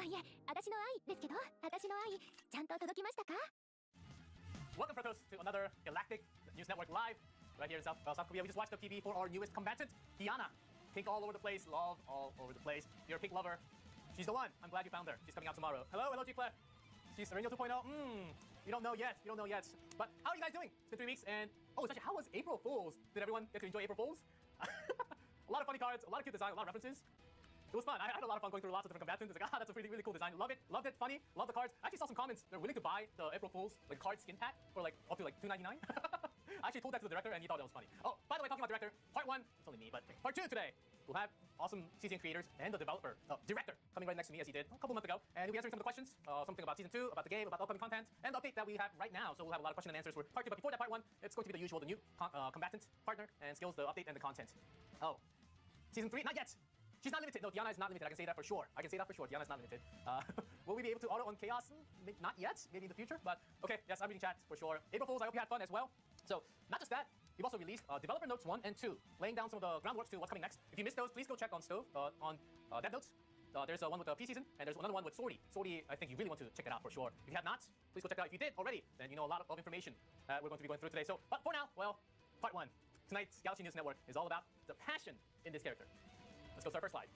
いえ、私の愛ですけど、私の愛、ちゃんと届きましたか? Welcome, Protos, to another Galactic News Network Live. Right here in South Korea, we just watched the TV for our newest combatant, Diana. Pink all over the place, love all over the place. You're a pink lover. She's the one. I'm glad you found her. She's coming out tomorrow. Hello, G-Clef. She's Sereno 2.0. You don't know yet. You don't know yet. But how are you guys doing? It's been 3 weeks, and especially how was April Fools? Did everyone get to enjoy April Fools? A lot of funny cards, a lot of cute design, a lot of references. It was fun. I had a lot of fun going through lots of different combatants. It's like, that's a really cool design. Love it. Loved it. Funny. Love the cards. I actually saw some comments. They're willing to buy the April Fools like card skin pack for like up to like $2.99. I actually told that to the director, and he thought that was funny. Oh, by the way, talking about director, part 1, it's only me, but part 2 today. We'll have awesome CCN creators and the director coming right next to me as he did a couple months ago, and he'll be answering some of the questions, something about season 2, about the game, about the upcoming content, and the update that we have right now. So we'll have a lot of question and answers for part 2. But before that, part 1, it's going to be the usual, the new combatant partner and skills, the update and the content. Oh, season 3, not yet. She's not limited. No, Diana is not limited. I can say that for sure. Diana's not limited. Will we be able to auto on Chaos? Not yet. Maybe in the future. But okay, yes, I'm reading chat for sure. April Fools, I hope you had fun as well. So, not just that, we've also released Developer Notes 1 and 2, laying down some of the groundwork to what's coming next. If you missed those, please go check on Stove, on Dev Notes. There's one with the P-Season, and there's another one with Sorty. Sorty, I think you really want to check it out for sure. If you have not, please go check it out. If you did already, then you know a lot of information that we're going to be going through today. So, but for now, well, part 1. Tonight's Galaxy News Network is all about the passion in this character. Let's go to our first slide.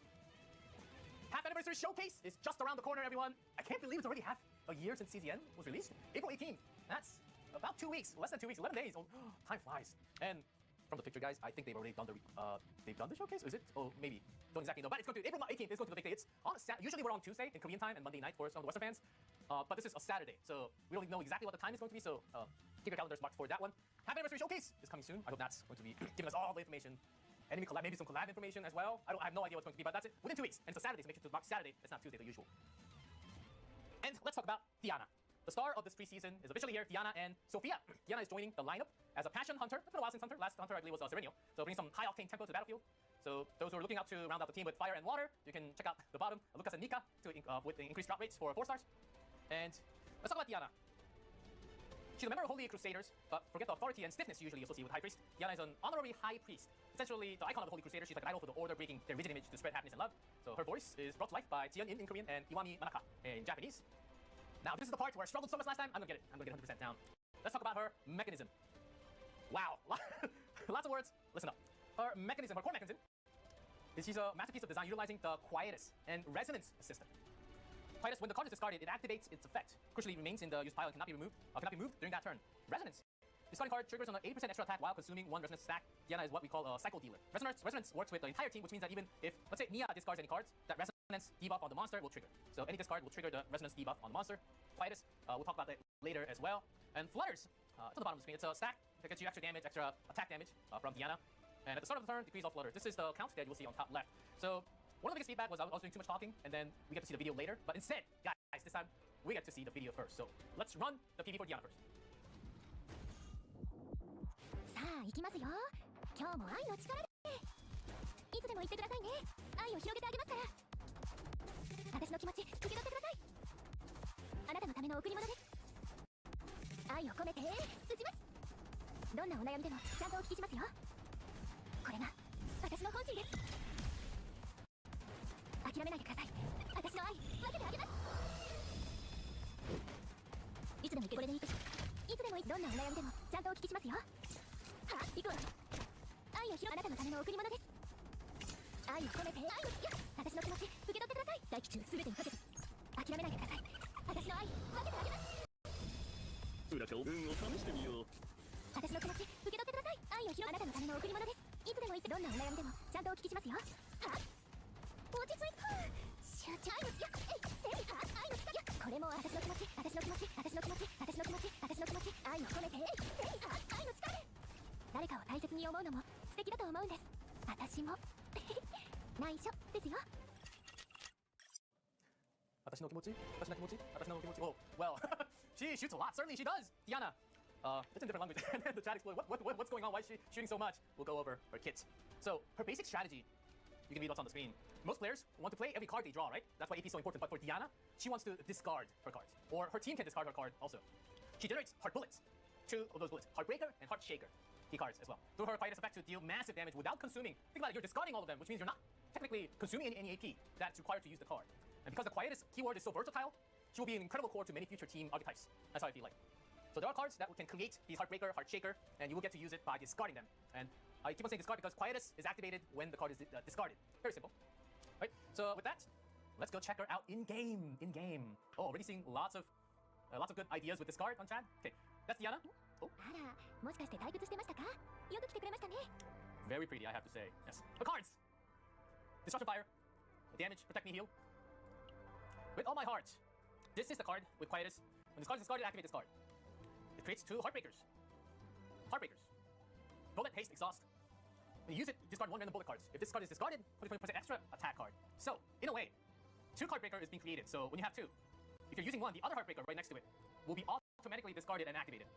Half Anniversary Showcase is just around the corner, everyone. I can't believe it's already half a year since CZN was released. April 18th. That's about 2 weeks, less than 2 weeks, 11 days. Oh, time flies. And from the picture, guys, I think they've already done the showcase. Is it? Oh, maybe. Don't exactly know. But it's going to April 18th. It's going to be the big day. It's on usually we're on Tuesday in Korean time and Monday night for some of the Western fans. But this is a Saturday, so we don't know exactly what the time is going to be. So keep your calendars marked for that one. Half Anniversary Showcase is coming soon. I hope that's going to be giving us all the information. Enemy collab, maybe some collab information as well. I have no idea what's going to be, but that's it. Within 2 weeks. And it's a Saturday, so make sure to box Saturday. It's not Tuesday, the usual. And let's talk about Diana. The star of this preseason is officially here, Diana and Sophia. Diana is joining the lineup as a passion hunter. It's been a while since Hunter. Last Hunter, I believe, was Sereno. So bringing some high-octane tempo to the battlefield. So those who are looking out to round out the team with fire and water, you can check out the bottom, Lucas and Nika, with the increased drop rates for 4 stars. And let's talk about Diana. She's a member of Holy Crusaders, but forget the authority and stiffness usually associated with High Priest. Diana is an honorary High Priest. Essentially, the icon of the Holy Crusaders. She's like an idol for the order, breaking their rigid image to spread happiness and love. So her voice is brought to life by Jian in Korean and Iwami Manaka in Japanese. Now, this is the part where I struggled so much last time. I'm gonna get it. I'm gonna get 100% down. Let's talk about her mechanism. Wow. Lots of words. Listen up. Her mechanism, her core mechanism, is she's a masterpiece of design utilizing the Quietus and Resonance system. Quietus, when the card is discarded, it activates its effect. Crucially, it remains in the use pile and cannot be moved during that turn. Resonance. Discarding card triggers on an 80% extra attack while consuming 1 Resonance stack. Diana is what we call a cycle dealer. Resonance works with the entire team, which means that even if, let's say, Nia discards any cards, that Resonance debuff on the monster will trigger. So any discard will trigger the Resonance debuff on the monster. Quietus, we'll talk about that later as well. And Flutters, it's on the bottom of the screen. It's a stack that gets you extra damage, extra attack damage from Diana. And at the start of the turn, decrease all Flutters. This is the count that you will see on top left. So one of the biggest feedback was I was doing too much talking, and then we get to see the video later. But instead, guys, this time we get to see the video first. So let's run the PV for Diana first. さあ行きますよ。今日も愛の力でいつでも言ってくださいね。愛を広げてあげますから。私の気持ち受け取ってください。あなたのための贈り物です。愛を込めて打ちます。どんなお悩みでもちゃんとお聞きしますよ。これが私の本心です。諦めないでください。私の愛分けてあげます。いつでもこれでいいです。いつでもいい。どんなお悩みでもちゃんとお聞きしますよ。はあ、行くわ。愛を広げ、あなたのための贈り物です。愛を込めて愛を私の気持ち受け取ってください。大気中すべてにかけて諦めないでください。私の愛分けてあげます。裏か運を試してみよう。私の気持ち受け取ってください。愛を広げ、あなたのための贈り物です。いつでもいいって。どんなお悩みでもちゃんとお聞きしますよ。はあ、落ち着いて集中。愛の力、せいは愛の力。これも私の気持ち、私の気持ち、私の気持ち、私の気持ち、私の気持ち、愛を込めてせいは愛の力。誰かを大切に思うのも素敵だと思うんです。私も内緒ですよ。私の気持ち、私の気持ち、私の気持ち。Oh, well, she shoots a lot. Certainly she does. Diana. It's in different language. The chat exploded. What's going on? Why is she shooting so much? We'll go over her kit. So her basic strategy. You can read what's on the screen. Most players want to play every card they draw, right? That's why AP is so important. But for Diana, she wants to discard her cards. Or her team can discard her card also. She generates Heart Bullets. 2 of those bullets. Heartbreaker and Heart Shaker. Key cards as well. Through her Quietus effect to deal massive damage without consuming. Think about it, you're discarding all of them, which means you're not technically consuming any AP that's required to use the card. And because the Quietus keyword is so versatile, she will be an incredible core to many future team archetypes. That's how I feel like. So there are cards that can create these Heartbreaker, Heartshaker, and you will get to use it by discarding them. And I keep on saying discard because Quietus is activated when the card is discarded. Very simple. Right? So with that, let's go check her out in game. In game. Oh, already seeing lots of good ideas with this card on chat. Okay, that's Diana. Oh. あら、もしかして退屈してましたか？よく来てくれましたね。 Very pretty, I have to say. Yes. The cards. Disruption Fire. Damage, protect me, heal. With all my heart. This is the card with Quietus. When this card is discarded, activate this card. It creates 2 Heartbreakers. Heartbreakers. Bullet, haste, exhaust. When you use it, discard 1 random bullet cards. If this card is discarded, put a 20% extra attack card. So, in a way, 2 Heartbreaker is being created. So when you have 2, if you're using one, the other Heartbreaker right next to it will be automatically discarded and activated.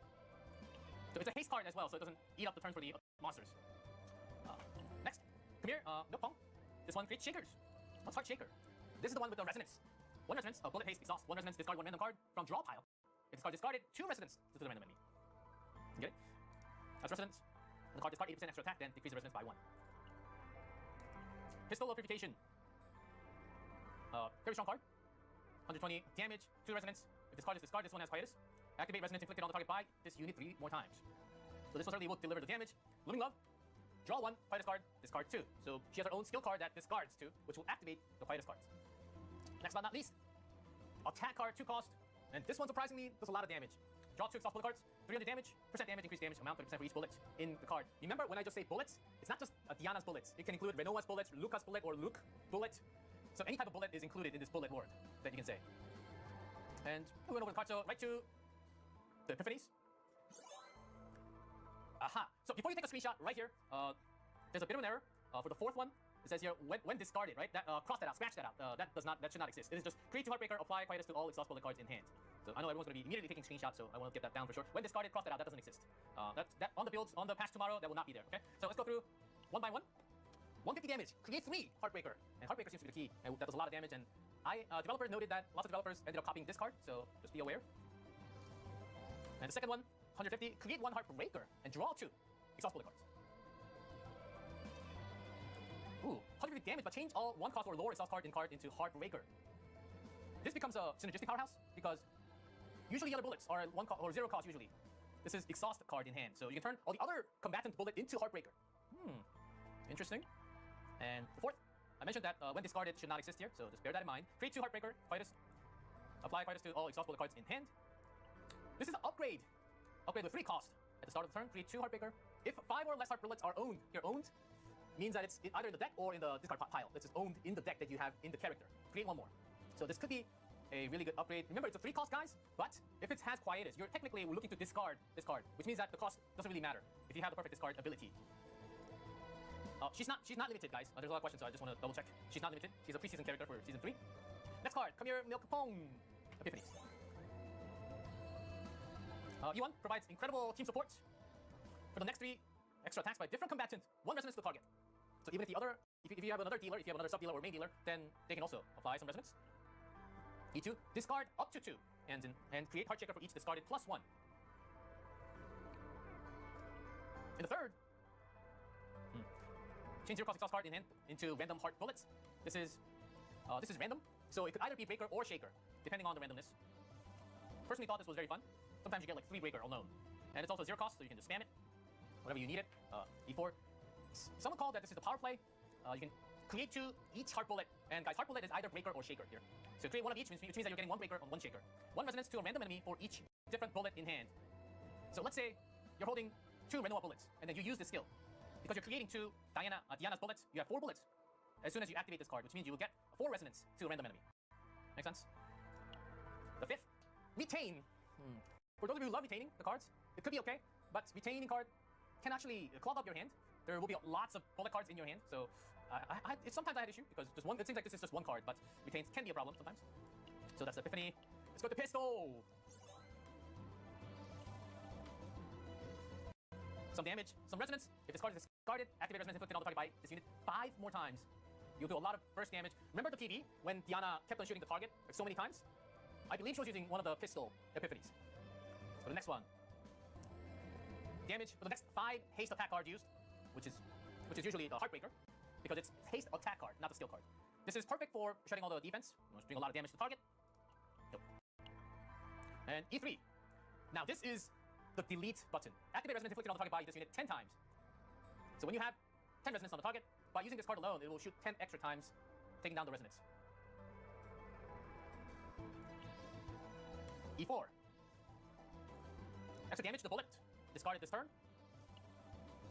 So it's a haste card as well, so it doesn't eat up the turns for the monsters. Next, come here, no Pong. This one creates Shakers. What's Heartshaker? This is the one with the resonance. 1 resonance, bullet, haste, exhaust. 1 resonance, discard 1 random card from draw pile. If this card discarded, 2 resonance to the random enemy. You get it? That's resonance. When the card discard 80% extra attack, then decrease the resonance by 1. Pistol of Purification. Very strong card. 120 damage, 2 resonance. If this card is discarded, this one has Quietus. Activate resonance inflicted on the target by this unit 3 more times. So this one certainly will deliver the damage. Looming Love. Draw 1, Quietus card, discard 2. So she has her own skill card that discards 2, which will activate the Quietus cards. Next but not least, attack card 2 cost. And this one surprisingly does a lot of damage. Draw 2 exhaust bullet cards, 300 damage, percent damage, increased damage, amount 30% for each bullet in the card. Remember when I just say bullets? It's not just Diana's bullets. It can include Renoa's bullets, Luca's bullet, or Luke bullet. So any type of bullet is included in this bullet word that you can say. And we went over the card, so right to the Epiphanies. Aha. So before you take a screenshot, right here, there's a bit of an error. For the 4th one, it says here, when discarded, right? That cross that out, scratch that out. That should not exist. It is just create 2 Heartbreaker, apply Quietus to all exhaust bullet cards in hand. So I know everyone's going to be immediately taking screenshots, so I want to get that down for sure. When discarded, cross that out. That doesn't exist. That on the builds, on the patch tomorrow, that will not be there. Okay. So let's go through one by one. 150 damage. Create 3 Heartbreaker, and Heartbreaker seems to be the key, and that does a lot of damage. And developers noted that lots of developers ended up copying this card, so just be aware. And the second one, 150. Create 1 Heartbreaker and draw 2 exhaust bullet cards. Ooh, 150 damage, but change all 1 cost or lower exhaust card into Heartbreaker. This becomes a synergistic powerhouse because usually yellow bullets are 1 cost or 0 cost usually. This is exhaust card in hand, so you can turn all the other combatant bullet into Heartbreaker. Interesting. And the 4th, I mentioned that when discarded should not exist here, so just bear that in mind. Create 2 Heartbreaker, Quietus. Apply Quietus to all exhaust bullet cards in hand. This is an upgrade. Upgrade with 3 cost. At the start of the turn, create 2 Heartbreaker. If 5 or less heart bullets are owned, you're owned, means that it's either in the deck or in the discard pile. This is owned in the deck that you have in the character. Create 1 more. So this could be a really good upgrade. Remember, it's a 3 cost, guys, but if it has Quietus, you're technically looking to discard this card, which means that the cost doesn't really matter if you have the perfect discard ability. She's not limited, guys. There's a lot of questions, so I just want to double check. She's not limited. She's a preseason character for season 3. Next card, come here, Milk Pong. Epiphanies. E1 provides incredible team support for the next 3 extra attacks by different combatant, 1 resonance to the target. So even if if you have another dealer, if you have another sub dealer or main dealer, then they can also apply some resonance. E2, discard up to 2, and create Heartshaker for each discarded plus 1. In the 3rd, change 0 cost exhaust card in hand into random heart bullets. This is random, so it could either be breaker or shaker, depending on the randomness. Personally thought this was very fun. Sometimes you get like 3 breaker unknown. And it's also 0 cost, so you can just spam it whenever you need it. E4. Someone called that this is the power play. You can create 2 each heart bullet, and guys, heart bullet is either breaker or shaker here. So create 1 of each, which means that you're getting 1 breaker on 1 shaker. 1 resonance to a random enemy for each different bullet in hand. So let's say you're holding 2 Renoa bullets, and then you use this skill. Because you're creating 2 Diana's bullets, you have 4 bullets as soon as you activate this card, which means you will get 4 resonance to a random enemy. Make sense? The 5th, retain. For those of you who love retaining the cards, it could be okay, but retaining card can actually clog up your hand. There will be lots of bullet cards in your hand, so sometimes I had issue because just one. It seems like this is just 1 card, but retains can be a problem sometimes. So that's Epiphany. Let's go to Pistol. Some damage, some resonance. If this card is discarded, activate resonance inflicted on the target by this unit 5 more times. You'll do a lot of burst damage. Remember the PV when Diana kept on shooting the target like so many times? I believe she was using one of the Pistol Epiphanies. For the next one, damage for the next 5 haste attack cards used, which is usually the Heartbreaker, because it's haste attack card, not the skill card. This is perfect for shredding all the defense. Doing a lot of damage to the target. Nope. And E3. Now this is the delete button. Activate resonance inflicted on the target by this unit 10 times. So when you have 10 resonance on the target, by using this card alone, it will shoot 10 extra times, taking down the resonance. E4. Extra damage to the bullet. Discard it this turn.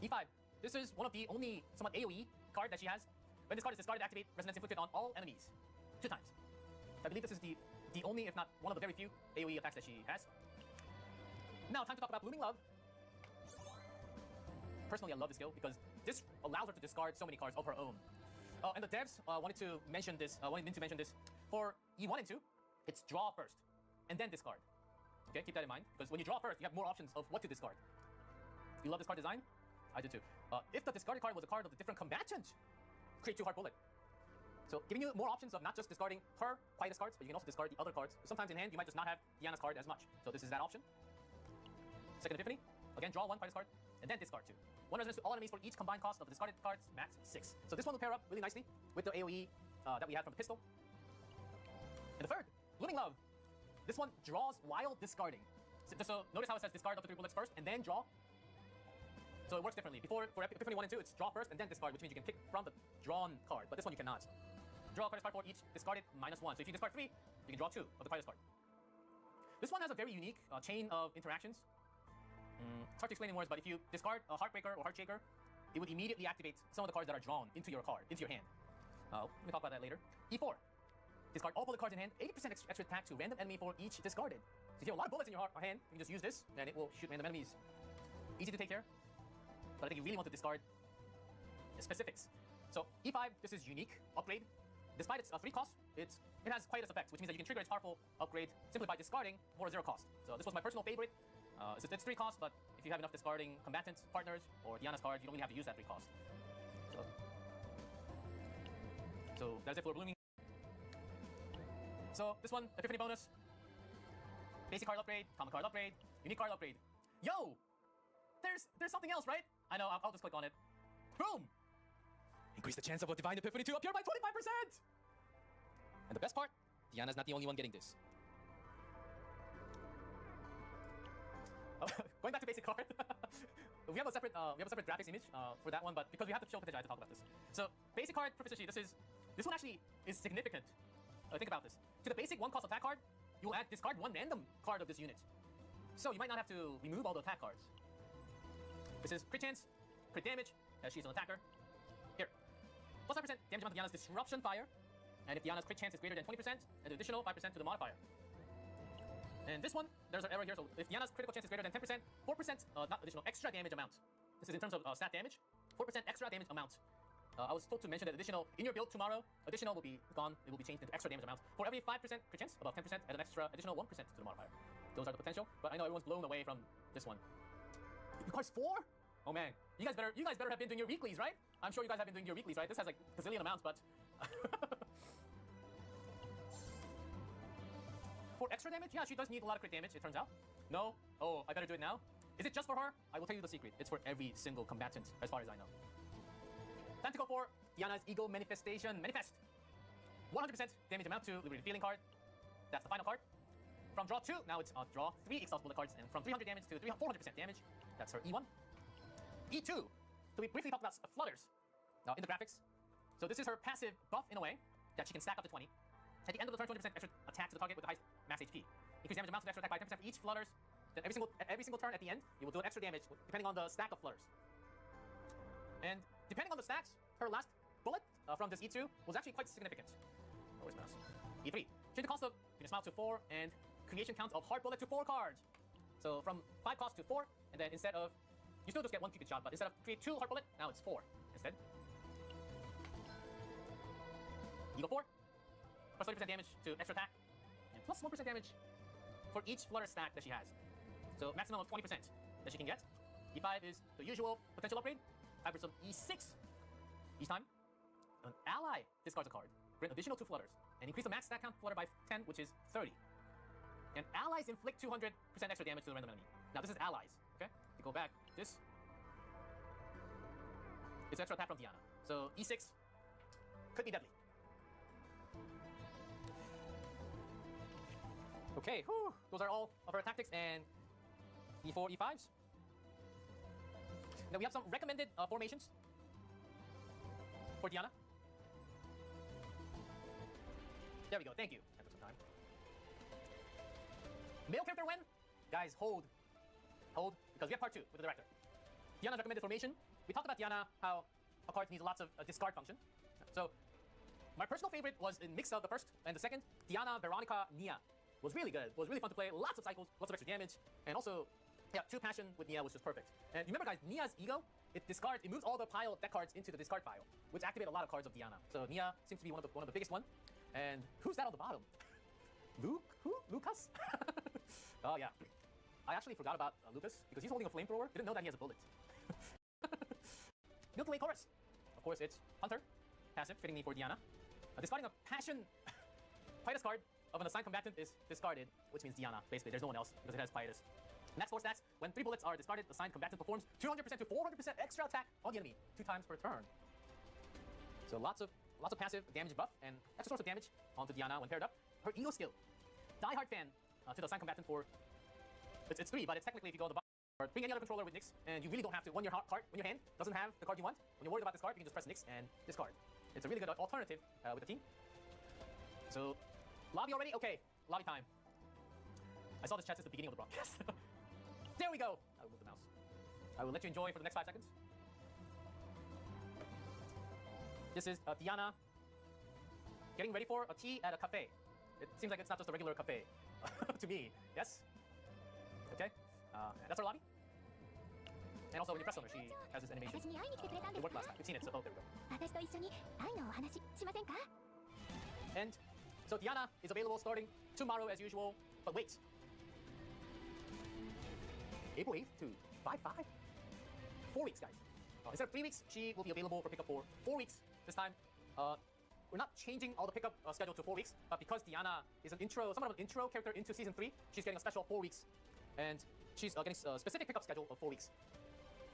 E5. This is one of the only somewhat AoE card that she has. When this card is discarded, activate resonance inflicted on all enemies 2 times. I believe this is the only, if not one of the very few AoE attacks that she has. Now, time to talk about Blooming Love. Personally, I love this skill because this allows her to discard so many cards of her own. And the devs wanted me to mention this. For E1 and 2, it's draw first and then discard. Okay, keep that in mind because when you draw first, you have more options of what to discard. You love this card design? I do too. If the discarded card was a card of a different combatant, create 2 hard bullet. So giving you more options of not just discarding her quietest cards, but you can also discard the other cards. Sometimes in hand, you might just not have Diana's card as much. So this is that option. Second Epiphany. Again, draw 1 quietest card, and then discard 2. 1 resonance to all enemies for each combined cost of the discarded cards, max 6. So this one will pair up really nicely with the AoE that we had from the pistol. And the third, Blooming Love. This one draws while discarding. So notice how it says discard up to 3 bullets first, and then draw. So it works differently. For Epiphany 1 and 2, it's draw first and then discard, which means you can pick from the drawn card. But this one you cannot. Draw a quietest card for each discarded -1. So if you discard 3, you can draw 2 of the quietest card. This one has a very unique chain of interactions. It's hard to explain in words, but if you discard a Heartbreaker or Heartshaker, it would immediately activate some of the cards that are drawn into your hand. Let me talk about that later. E4. Discard all bullet cards in hand, 80% extra attack to random enemy for each discarded. So if you have a lot of bullets in your hand, you can just use this, and it will shoot random enemies. Easy to take care, but I think you really want to discard the specifics. So E5, this is unique upgrade. Despite its 3 cost, it has quietest effects, which means that you can trigger its powerful upgrade simply by discarding for a 0 cost. So this was my personal favorite. It's 3 costs, but if you have enough discarding combatants, partners, or Diana's cards, you don't really have to use that 3 cost. So that's it for Blooming. So this one, Epiphany bonus. Basic card upgrade, common card upgrade, unique card upgrade. Yo! There's something else, right? I know, I'll just click on it. Boom! Increase the chance of a Divine Epiphany to appear by 25%! And the best part, Diana's not the only one getting this. Going back to basic card, we have a separate graphics image for that one, but because we have to show potential, I have to talk about this. So basic card proficiency, this one actually is significant. Think about this. To the basic 1 cost attack card, you will discard 1 random card of this unit. So you might not have to remove all the attack cards. This is crit chance, crit damage, as she's an attacker. Here, plus 5% damage amount to Diana's Disruption Fire, and if Diana's crit chance is greater than 20%, an additional 5% to the modifier. And this one, there's an error here, so if Diana's critical chance is greater than 10%, 4%, not additional, extra damage amount. This is in terms of stat damage, 4% extra damage amount. I was told to mention that additional, in your build tomorrow, additional will be gone, it will be changed into extra damage amounts. For every 5% crit chance, above 10%, add an extra additional 1% to the modifier. Those are the potential, but I know everyone's blown away from this one. It requires 4? Oh man, you guys better have been doing your weeklies, right? I'm sure you guys have been doing your weeklies, right? This has like gazillion amounts, but... For extra damage, yeah, she does need a lot of crit damage, it turns out. No? Oh, I better do it now? Is it just for her? I will tell you the secret. It's for every single combatant, as far as I know. Time to go for Diana's Ego Manifestation. Manifest! 100% damage amount to Liberated Feeling card. That's the final card. From draw 2, now it's draw 3 exhaust bullet cards, and from 300 damage to 400% damage. That's her E1. E2. So we briefly talked about flutters in the graphics. So this is her passive buff in a way, that she can stack up to 20. At the end of the turn, 20% extra attack to the target with the highest max HP. Increase damage amount to extra attack by 10% for each flutters. Then every single turn at the end, you will do extra damage depending on the stack of flutters. And depending on the stacks, her last bullet from this E2 was actually quite significant. Oh, where's my mouse? E3. Change the cost of Smile to 4 and creation count of hard bullet to 4 cards. So from 5 cost to 4, and then instead of, you still just get 1 Cupid shot, but instead of create 2 hard bullet, now it's 4 instead. Ego 4. Plus 30% damage to extra attack, and plus 1% damage for each flutter stack that she has. So maximum of 20% that she can get. E5 is the usual potential upgrade. 5% E6. Each time, an ally discards a card. Grant additional 2 flutters, and increase the max stack count flutter by 10, which is 30. And allies inflict 200% extra damage to the random enemy. Now this is allies, okay? We go back, this. It's extra attack from Diana. So E6 could be deadly. Okay, whew, those are all of our tactics and e4, e5s. Now we have some recommended formations for Diana. There we go, thank you. That took some time. Male character win? Guys, hold. Hold, because we have part 2 with the director. Diana's recommended formation. We talked about Diana, how a card needs lots of discard function. So, my personal favorite was in mix of the first and the second. Diana, Veronica, Nia was really good. Was really fun to play. Lots of cycles, lots of extra damage, and also, yeah, 2 passion with Nia was just perfect. And remember, guys, Nia's ego, it moves all the pile deck cards into the discard pile, which activate a lot of cards of Diana. So Nia seems to be one of the biggest one. And who's that on the bottom? Luke? Who? Lucas? Oh yeah. I actually forgot about Lucas because he's holding a flamethrower. Didn't know that he has a bullet. Milky Way Chorus. Of course, it's Hunter. Passive, fitting me for Diana. Discarding a passion Pietas card of an assigned combatant is discarded, which means Diana. Basically, there's no one else because it has Pietas. Max 4 stats. When 3 bullets are discarded, the assigned combatant performs 200% to 400% extra attack on the enemy 2 times per turn. So lots of passive damage buff and extra source of damage onto Diana when paired up. Her ego skill. Die-hard fan to the assigned combatant for it's 3, but it's technically if you go on the bottom or bring any other controller with Nyx, and you really don't have to. When your hand doesn't have the card you want, when you're worried about this card, you can just press Nyx and discard. It's a really good alternative with the team. So, lobby already? Okay, lobby time. I saw this chat since the beginning of the broadcast. There we go. I will move the mouse. I will let you enjoy for the next 5 seconds. This is Diana getting ready for a tea at a cafe. It seems like it's not just a regular cafe to me. Yes? Okay. That's our lobby. And also, when you press on her, she has this animation. It worked last time. We've seen it, so oh, there we go. And so Diana is available starting tomorrow as usual. But wait. April 8th to 5/5? 4 weeks, guys. Instead of 3 weeks, she will be available for pickup for 4 weeks this time. We're not changing all the pickup schedule to 4 weeks, but because Diana is somewhat of an intro character into Season 3, she's getting a special 4 weeks. And she's getting a specific pickup schedule of 4 weeks.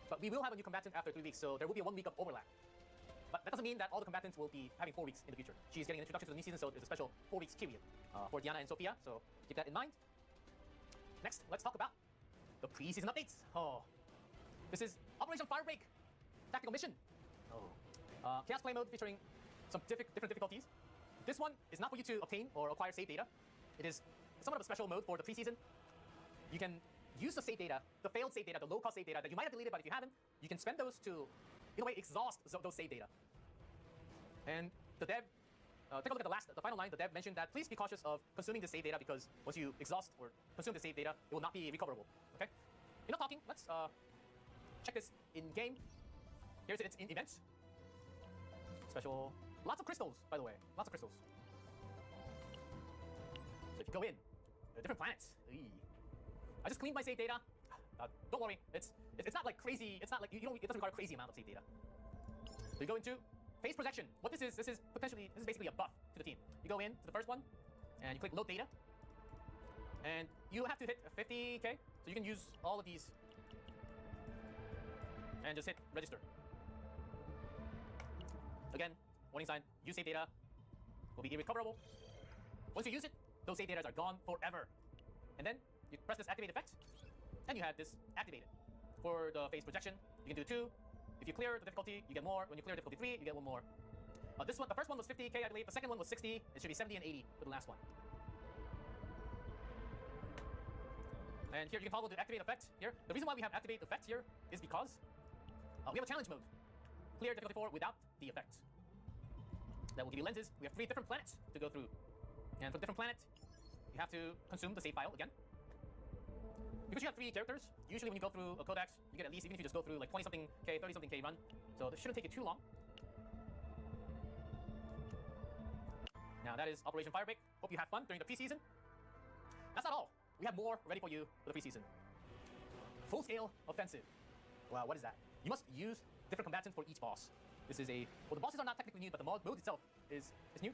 But we will have a new combatant after 3 weeks, so there will be a 1 week of overlap. But that doesn't mean that all the combatants will be having 4 weeks in the future. She's getting an introduction to the new season, so it's a special 4 weeks period for Diana and Sophia, so keep that in mind. Next, let's talk about the pre-season updates. Oh, this is Operation Firebreak Tactical Mission. Oh, Chaos Play Mode featuring some different difficulties. This one is not for you to obtain or acquire save data. It is somewhat of a special mode for the pre-season. You can use the save data, the failed save data, the low-cost save data that you might have deleted, but if you haven't, you can spend those to, in a way, exhaust those save data. And the dev, take a look at the final line. The dev mentioned that please be cautious of consuming the save data because once you exhaust or consume the save data, it will not be recoverable. Okay? Enough talking. Let's check this in game. Here's it in events. Special. Lots of crystals, by the way. Lots of crystals. So if you go in, different planets. I just cleaned my save data. Don't worry, it's not like crazy. It's not like it doesn't require a crazy amount of save data. So you go into phase projection. What this is basically a buff to the team. You go in to the first one, and you click load data, and you have to hit 50k. So you can use all of these, and just hit register. Again, warning sign. Use save data will be irrecoverable. Once you use it, those save data are gone forever. And then you press this activate effect, and you have this activated. For the phase projection, you can do 2. If you clear the difficulty, you get more. When you clear difficulty 3, you get 1 more. This one, the first one was 50k, I believe. The second one was 60. It should be 70 and 80 for the last one. And here you can follow the activate effect here. The reason why we have activate effect here is because we have a challenge mode. Clear difficulty 4 without the effect. That will give you lenses. We have 3 different planets to go through. And for different planet, you have to consume the save file again. Because you have 3 characters, usually when you go through a codex, you get at least, even if you just go through like 20-something K, 30-something K run. So this shouldn't take you too long. Now that is Operation Firebreak. Hope you have fun during the preseason. That's not all. We have more ready for you for the preseason. Full-scale offensive. Wow, what is that? You must use different combatants for each boss. This is well, the bosses are not technically new, but the mode itself is new.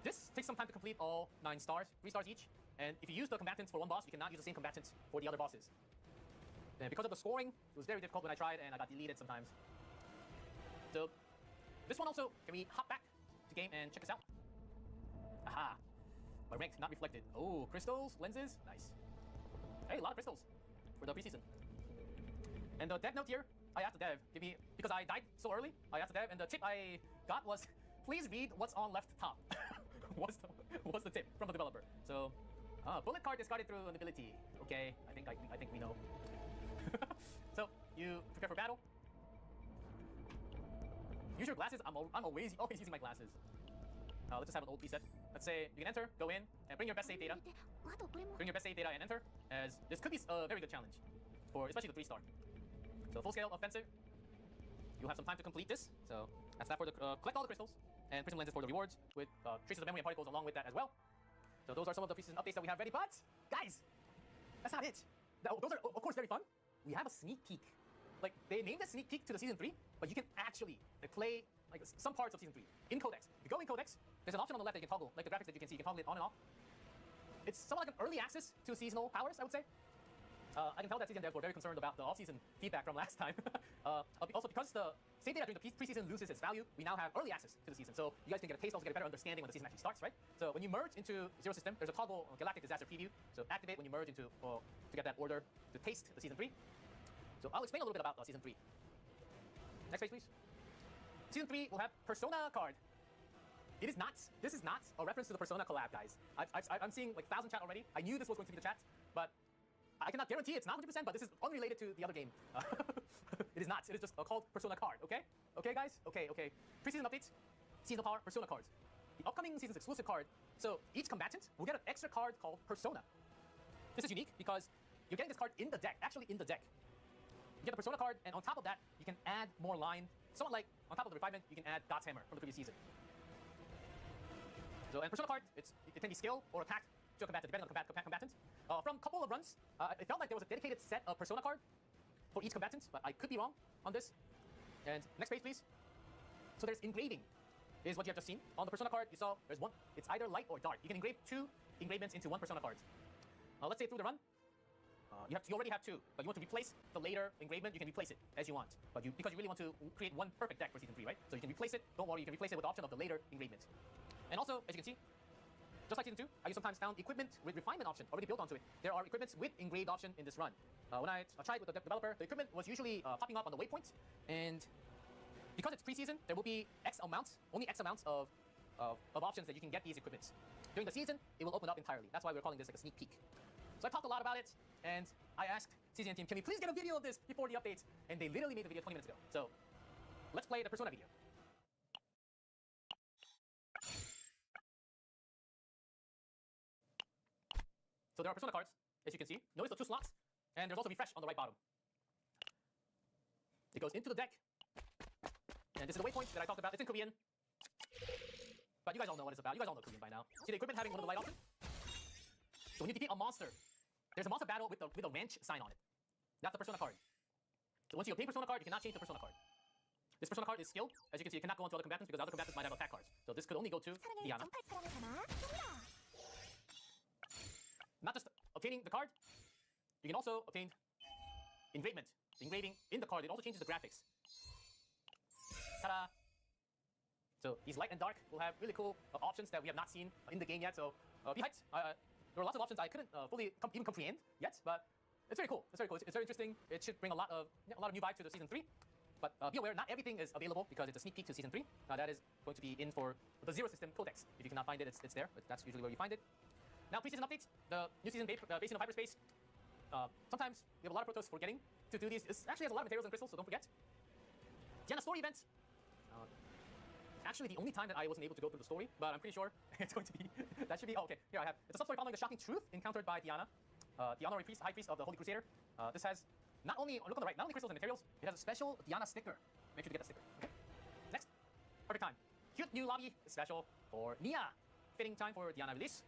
This takes some time to complete all 9 stars, 3 stars each. And if you use the combatants for one boss, you cannot use the same combatants for the other bosses. And because of the scoring, it was very difficult when I tried, and I got deleted sometimes. So this one also, can we hop back to game and check this out? Aha. My ranked, not reflected. Oh, crystals, lenses, nice. Hey, a lot of crystals for the preseason. And the dev note here, I asked the dev, give me, because I died so early, I asked the dev, and the tip I got was, please read what's on left top. was the tip from the developer. So, bullet card discarded through an ability. Okay, I think we know. So you prepare for battle. Use your glasses. I'm always using my glasses. Let's just have an old preset. Let's say you can enter, go in, and bring your best save data. Bring your best save data and enter, as this could be a very good challenge, for especially the 3-star. So full scale offensive. You'll have some time to complete this. So that's that for the collect all the crystals and prism lenses for the rewards with traces of memory and particles along with that as well. So those are some of the preseason updates that we have ready. But guys, that's not it. Those are of course very fun. We have a sneak peek. Like they named a sneak peek to the season 3, but you can actually play like some parts of season 3 in codex. If you go in codex, there's an option on the left that you can toggle, like the graphics that you can see. You can toggle it on and off. It's somewhat like an early access to seasonal powers, I would say. I can tell that season devs were very concerned about the off-season feedback from last time. Also, because the save data during the preseason loses its value, we now have early access to the season. So you guys can get a taste, also get a better understanding when the season actually starts, right? So when you merge into Zero System, there's a toggle on Galactic Disaster Preview. So activate when you merge into, to get that order to taste the season 3. So I'll explain a little bit about season 3. Next page, please. Season 3 will have Persona card. It is not. This is not a reference to the Persona collab, guys. I'm seeing like 1,000 chat already. I knew this was going to be the chat, but I cannot guarantee it's not 100%, but this is unrelated to the other game. It is not. It is just called Persona card, okay? Okay, guys? Okay. Preseason updates, seasonal power, Persona cards. The upcoming season's exclusive card. So each combatant will get an extra card called Persona. This is unique because you're getting this card in the deck, actually in the deck. You get the Persona card, and on top of that, you can add more line. Somewhat like, on top of the refinement, you can add God's Hammer from the previous season. So, and Persona card, it can be skill or attack to a combatant, depending on the combatant. From a couple of runs, it felt like there was a dedicated set of Persona card for each combatant, but I could be wrong on this. And next page, please. So there's engraving, is what you have just seen. On the Persona card, you saw there's one. It's either light or dark. You can engrave 2 engravements into 1 Persona card. Let's say through the run, you already have 2, but you want to replace the later engravement, you can replace it as you want. But because you really want to create one perfect deck for season 3, right? So you can replace it, don't worry, you can replace it with the option of the later engravement. And also, as you can see, just like season 2, I sometimes found equipment with refinement option already built onto it. There are equipments with engraved option in this run. When I tried with the developer, the equipment was usually popping up on the waypoint, and because it's preseason, there will be only X amounts of options that you can get these equipments. During the season, it will open up entirely. That's why we're calling this like a sneak peek. So I talked a lot about it, and I asked CCN team, can we please get a video of this before the update? And they literally made the video 20 minutes ago. So let's play the Persona video. So there are Persona cards, as you can see. Notice the 2 slots, and there's also refresh on the right bottom. It goes into the deck, and this is the waypoint that I talked about. It's in Korean, but you guys all know what it's about. You guys all know Korean by now. See the equipment having one of the light options? So when you defeat a monster, there's a monster battle with a ranch sign on it. That's the Persona card. So once you obtain Persona card, you cannot change the Persona card. This Persona card is skilled. As you can see, it cannot go onto other combatants because other combatants might have attack cards. So this could only go to Diana. Not just obtaining the card, you can also obtain engravement. The engraving in the card, it also changes the graphics. Ta-da! So these light and dark will have really cool options that we have not seen in the game yet. So be hyped. There are lots of options I couldn't fully even comprehend yet, but it's very cool. It's very cool. It's very interesting. It should bring a lot of new vibe to the season 3. But be aware, not everything is available because it's a sneak peek to season 3. That is going to be in for the Zero System Codex. If you cannot find it, it's there. But that's usually where you find it. Now, preseason updates. The new season based in hyperspace. Sometimes we have a lot of protos forgetting to do these. It actually has a lot of materials and crystals, so don't forget. Diana story event. Actually, the only time that I wasn't able to go through the story, but I'm pretty sure it's going to be. That should be. Oh, okay, here I have. It's a sub-story following the shocking truth encountered by Diana, the honorary priest, high priest of the Holy Crusader. This has not only, look on the right, not only crystals and materials, it has a special Diana sticker. Make sure to get the sticker. Okay. Next, perfect time. Cute new lobby special for Nia. Fitting time for Diana release.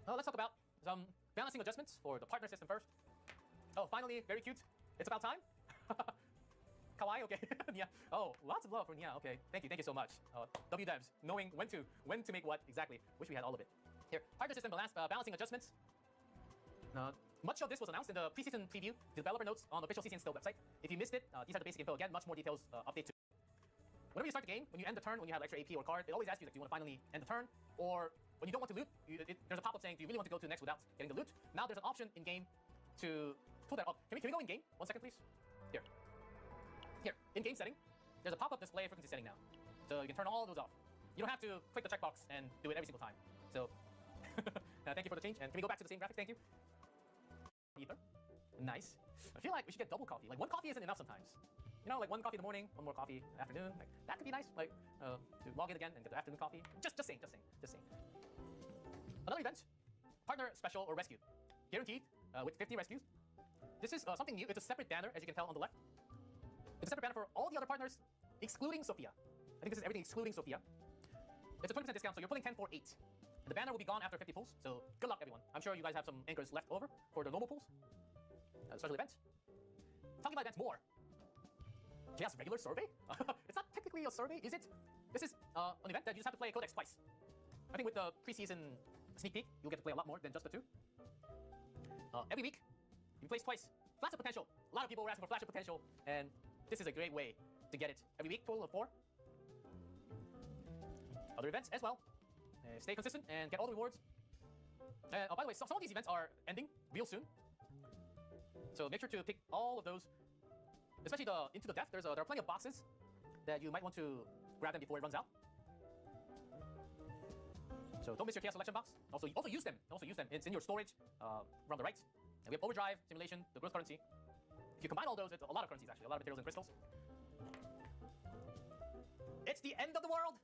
Let's talk about some balancing adjustments for the partner system first. Oh, finally, very cute. It's about time. Kawaii, okay. Nia. Oh, lots of love for Nia. Okay, thank you so much. W devs, knowing when to make what exactly. Wish we had all of it. Here, partner system balancing adjustments. Much of this was announced in the preseason preview, the developer notes on the official CCN Still website. If you missed it, these are the basic info again. Much more details update to. Whenever you start the game, when you end the turn, when you have extra AP or card, it always asks you, like, do you want to finally end the turn, or when you don't want to loot, there's a pop-up saying, do you really want to go to next without getting the loot? Now there's an option in game to pull that up. Can we go in game? 1 second, please. Here, in game setting, there's a pop-up display frequency setting now, so you can turn all those off. You don't have to click the checkbox and do it every single time. So, thank you for the change. And can we go back to the same graphics? Thank you. Ether. Nice. I feel like we should get double coffee. Like, one coffee isn't enough sometimes. You know, like one coffee in the morning, one more coffee in the afternoon. Like, that could be nice. Like, to log in again and get the afternoon coffee. Just saying. Another event, partner special or rescue, guaranteed with 50 rescues. This is something new. It's a separate banner, as you can tell on the left. It's a separate banner for all the other partners, excluding Sophia. I think this is everything excluding Sophia. It's a 20% discount, so you're pulling 10 for 8. And the banner will be gone after 50 pulls, so good luck, everyone. I'm sure you guys have some anchors left over for the normal pulls. Special event. Talking about events more. Chaos regular survey? It's not technically a survey, is it? This is an event that you just have to play Codex twice. I think with the preseason sneak peek, you'll get to play a lot more than just the 2. Every week, you place twice. Flash of potential. A lot of people were asking for flash of potential, and this is a great way to get it. Every week, total of 4. Other events as well. Stay consistent and get all the rewards. And by the way, some of these events are ending real soon. So make sure to pick all of those, especially the Into the Depth. There are plenty of boxes that you might want to grab them before it runs out. So don't miss your Chaos Selection box. Also use them. It's in your storage around the right. And we have Overdrive, Simulation, the Growth Currency. If you combine all those, it's a lot of currencies actually, a lot of materials and crystals. It's the end of the world.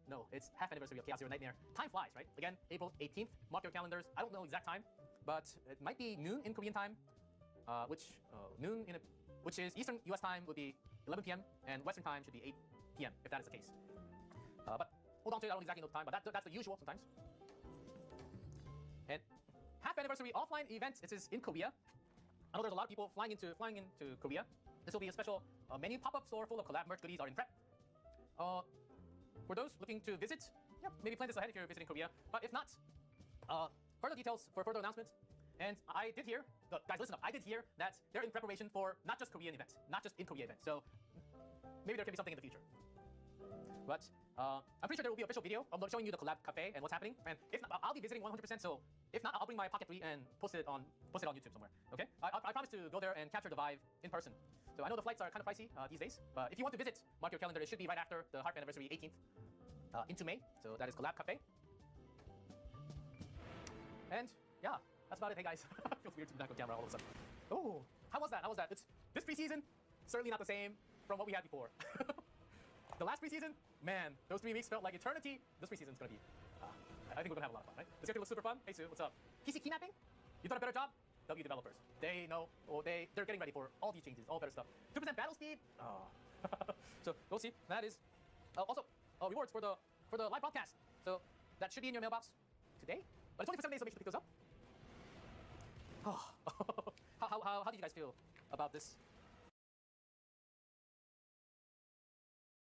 No, it's half anniversary of Chaos Zero Nightmare. Time flies, right? Again, April 18th. Mark your calendars. I don't know exact time, but it might be noon in Korean time, which is Eastern U.S. time would be 11 p.m. and Western time should be 8 p.m. if that is the case. But hold on to it. I don't exactly know the time, but that's the usual sometimes. And half anniversary offline event. This is in Korea. I know there's a lot of people flying into Korea. This will be a special menu pop-up store full of collab merch goodies are in prep. For those looking to visit, maybe plan this ahead if you're visiting Korea. But if not, further details for further announcements. And I did hear, guys, listen up. I did hear that they're in preparation for not just Korean events, not just in Korea events. So maybe there can be something in the future. But I'm pretty sure there will be an official video of showing you the collab cafe and what's happening. And if not, I'll be visiting 100%. So if not, I'll bring my Pocket 3 and post it on YouTube somewhere. Okay? I promise to go there and capture the vibe in person. So I know the flights are kind of pricey these days, but if you want to visit, mark your calendar. It should be right after the Harp Anniversary 18th into May. So that is Collab Cafe. And yeah, that's about it. Hey guys, feels weird to be back on camera all of a sudden. Oh, how was that? It's this preseason, certainly not the same from what we had before. The last preseason, man, those 3 weeks felt like eternity. This preseason is gonna be, I think we're gonna have a lot of fun, right? This character looks super fun. Hey Sue, what's up? PC key mapping? You've done a better job. W developers, they know, they're getting ready for all these changes, all better stuff. 2% battle speed. Oh. So we'll see. That is also rewards for the live broadcast. So that should be in your mailbox today. But it's only for 7 days, so make sure to pick those up. Oh. How do you guys feel about this?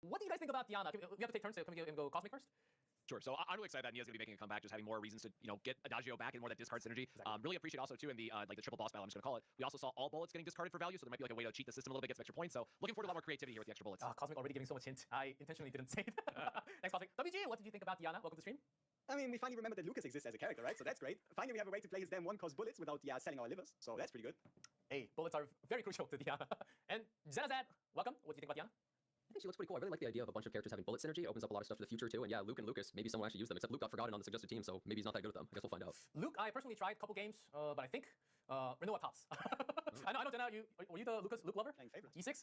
What do you guys think about Diana? We have to take turns, so can we go Cosmic first? Sure. So I'm really excited that Nia's going to be making a comeback, just having more reasons to, get Adagio back and more of that discard synergy. Exactly. Really appreciate also too in the the triple boss battle, I'm just going to call it. We also saw all bullets getting discarded for value, so there might be like a way to cheat the system a little bit, get some extra points. So looking forward to a lot more creativity here with the extra bullets. Cosmic already giving so much hint. I intentionally didn't say it. Thanks, Cosmic. WG, what did you think about Diana? Welcome to the stream. I mean, we finally remember that Lucas exists as a character, right? So that's great. Finally, we have a way to play his damn one-cost bullets without selling our livers. So that's pretty good. Hey, bullets are very crucial to Diana. And Zenazad, welcome. What do you think about Diana? I think she looks pretty cool. I really like the idea of a bunch of characters having bullet synergy. It opens up a lot of stuff for the future too. And yeah, Luke and Lucas, maybe someone actually use them. Except Luke got forgotten on the suggested team, so maybe he's not that good with them. I guess we'll find out. Luke, I personally tried a couple games, but I think Renoa tops. I know, Jenna, were you the Luke lover? Playing favorites. E6?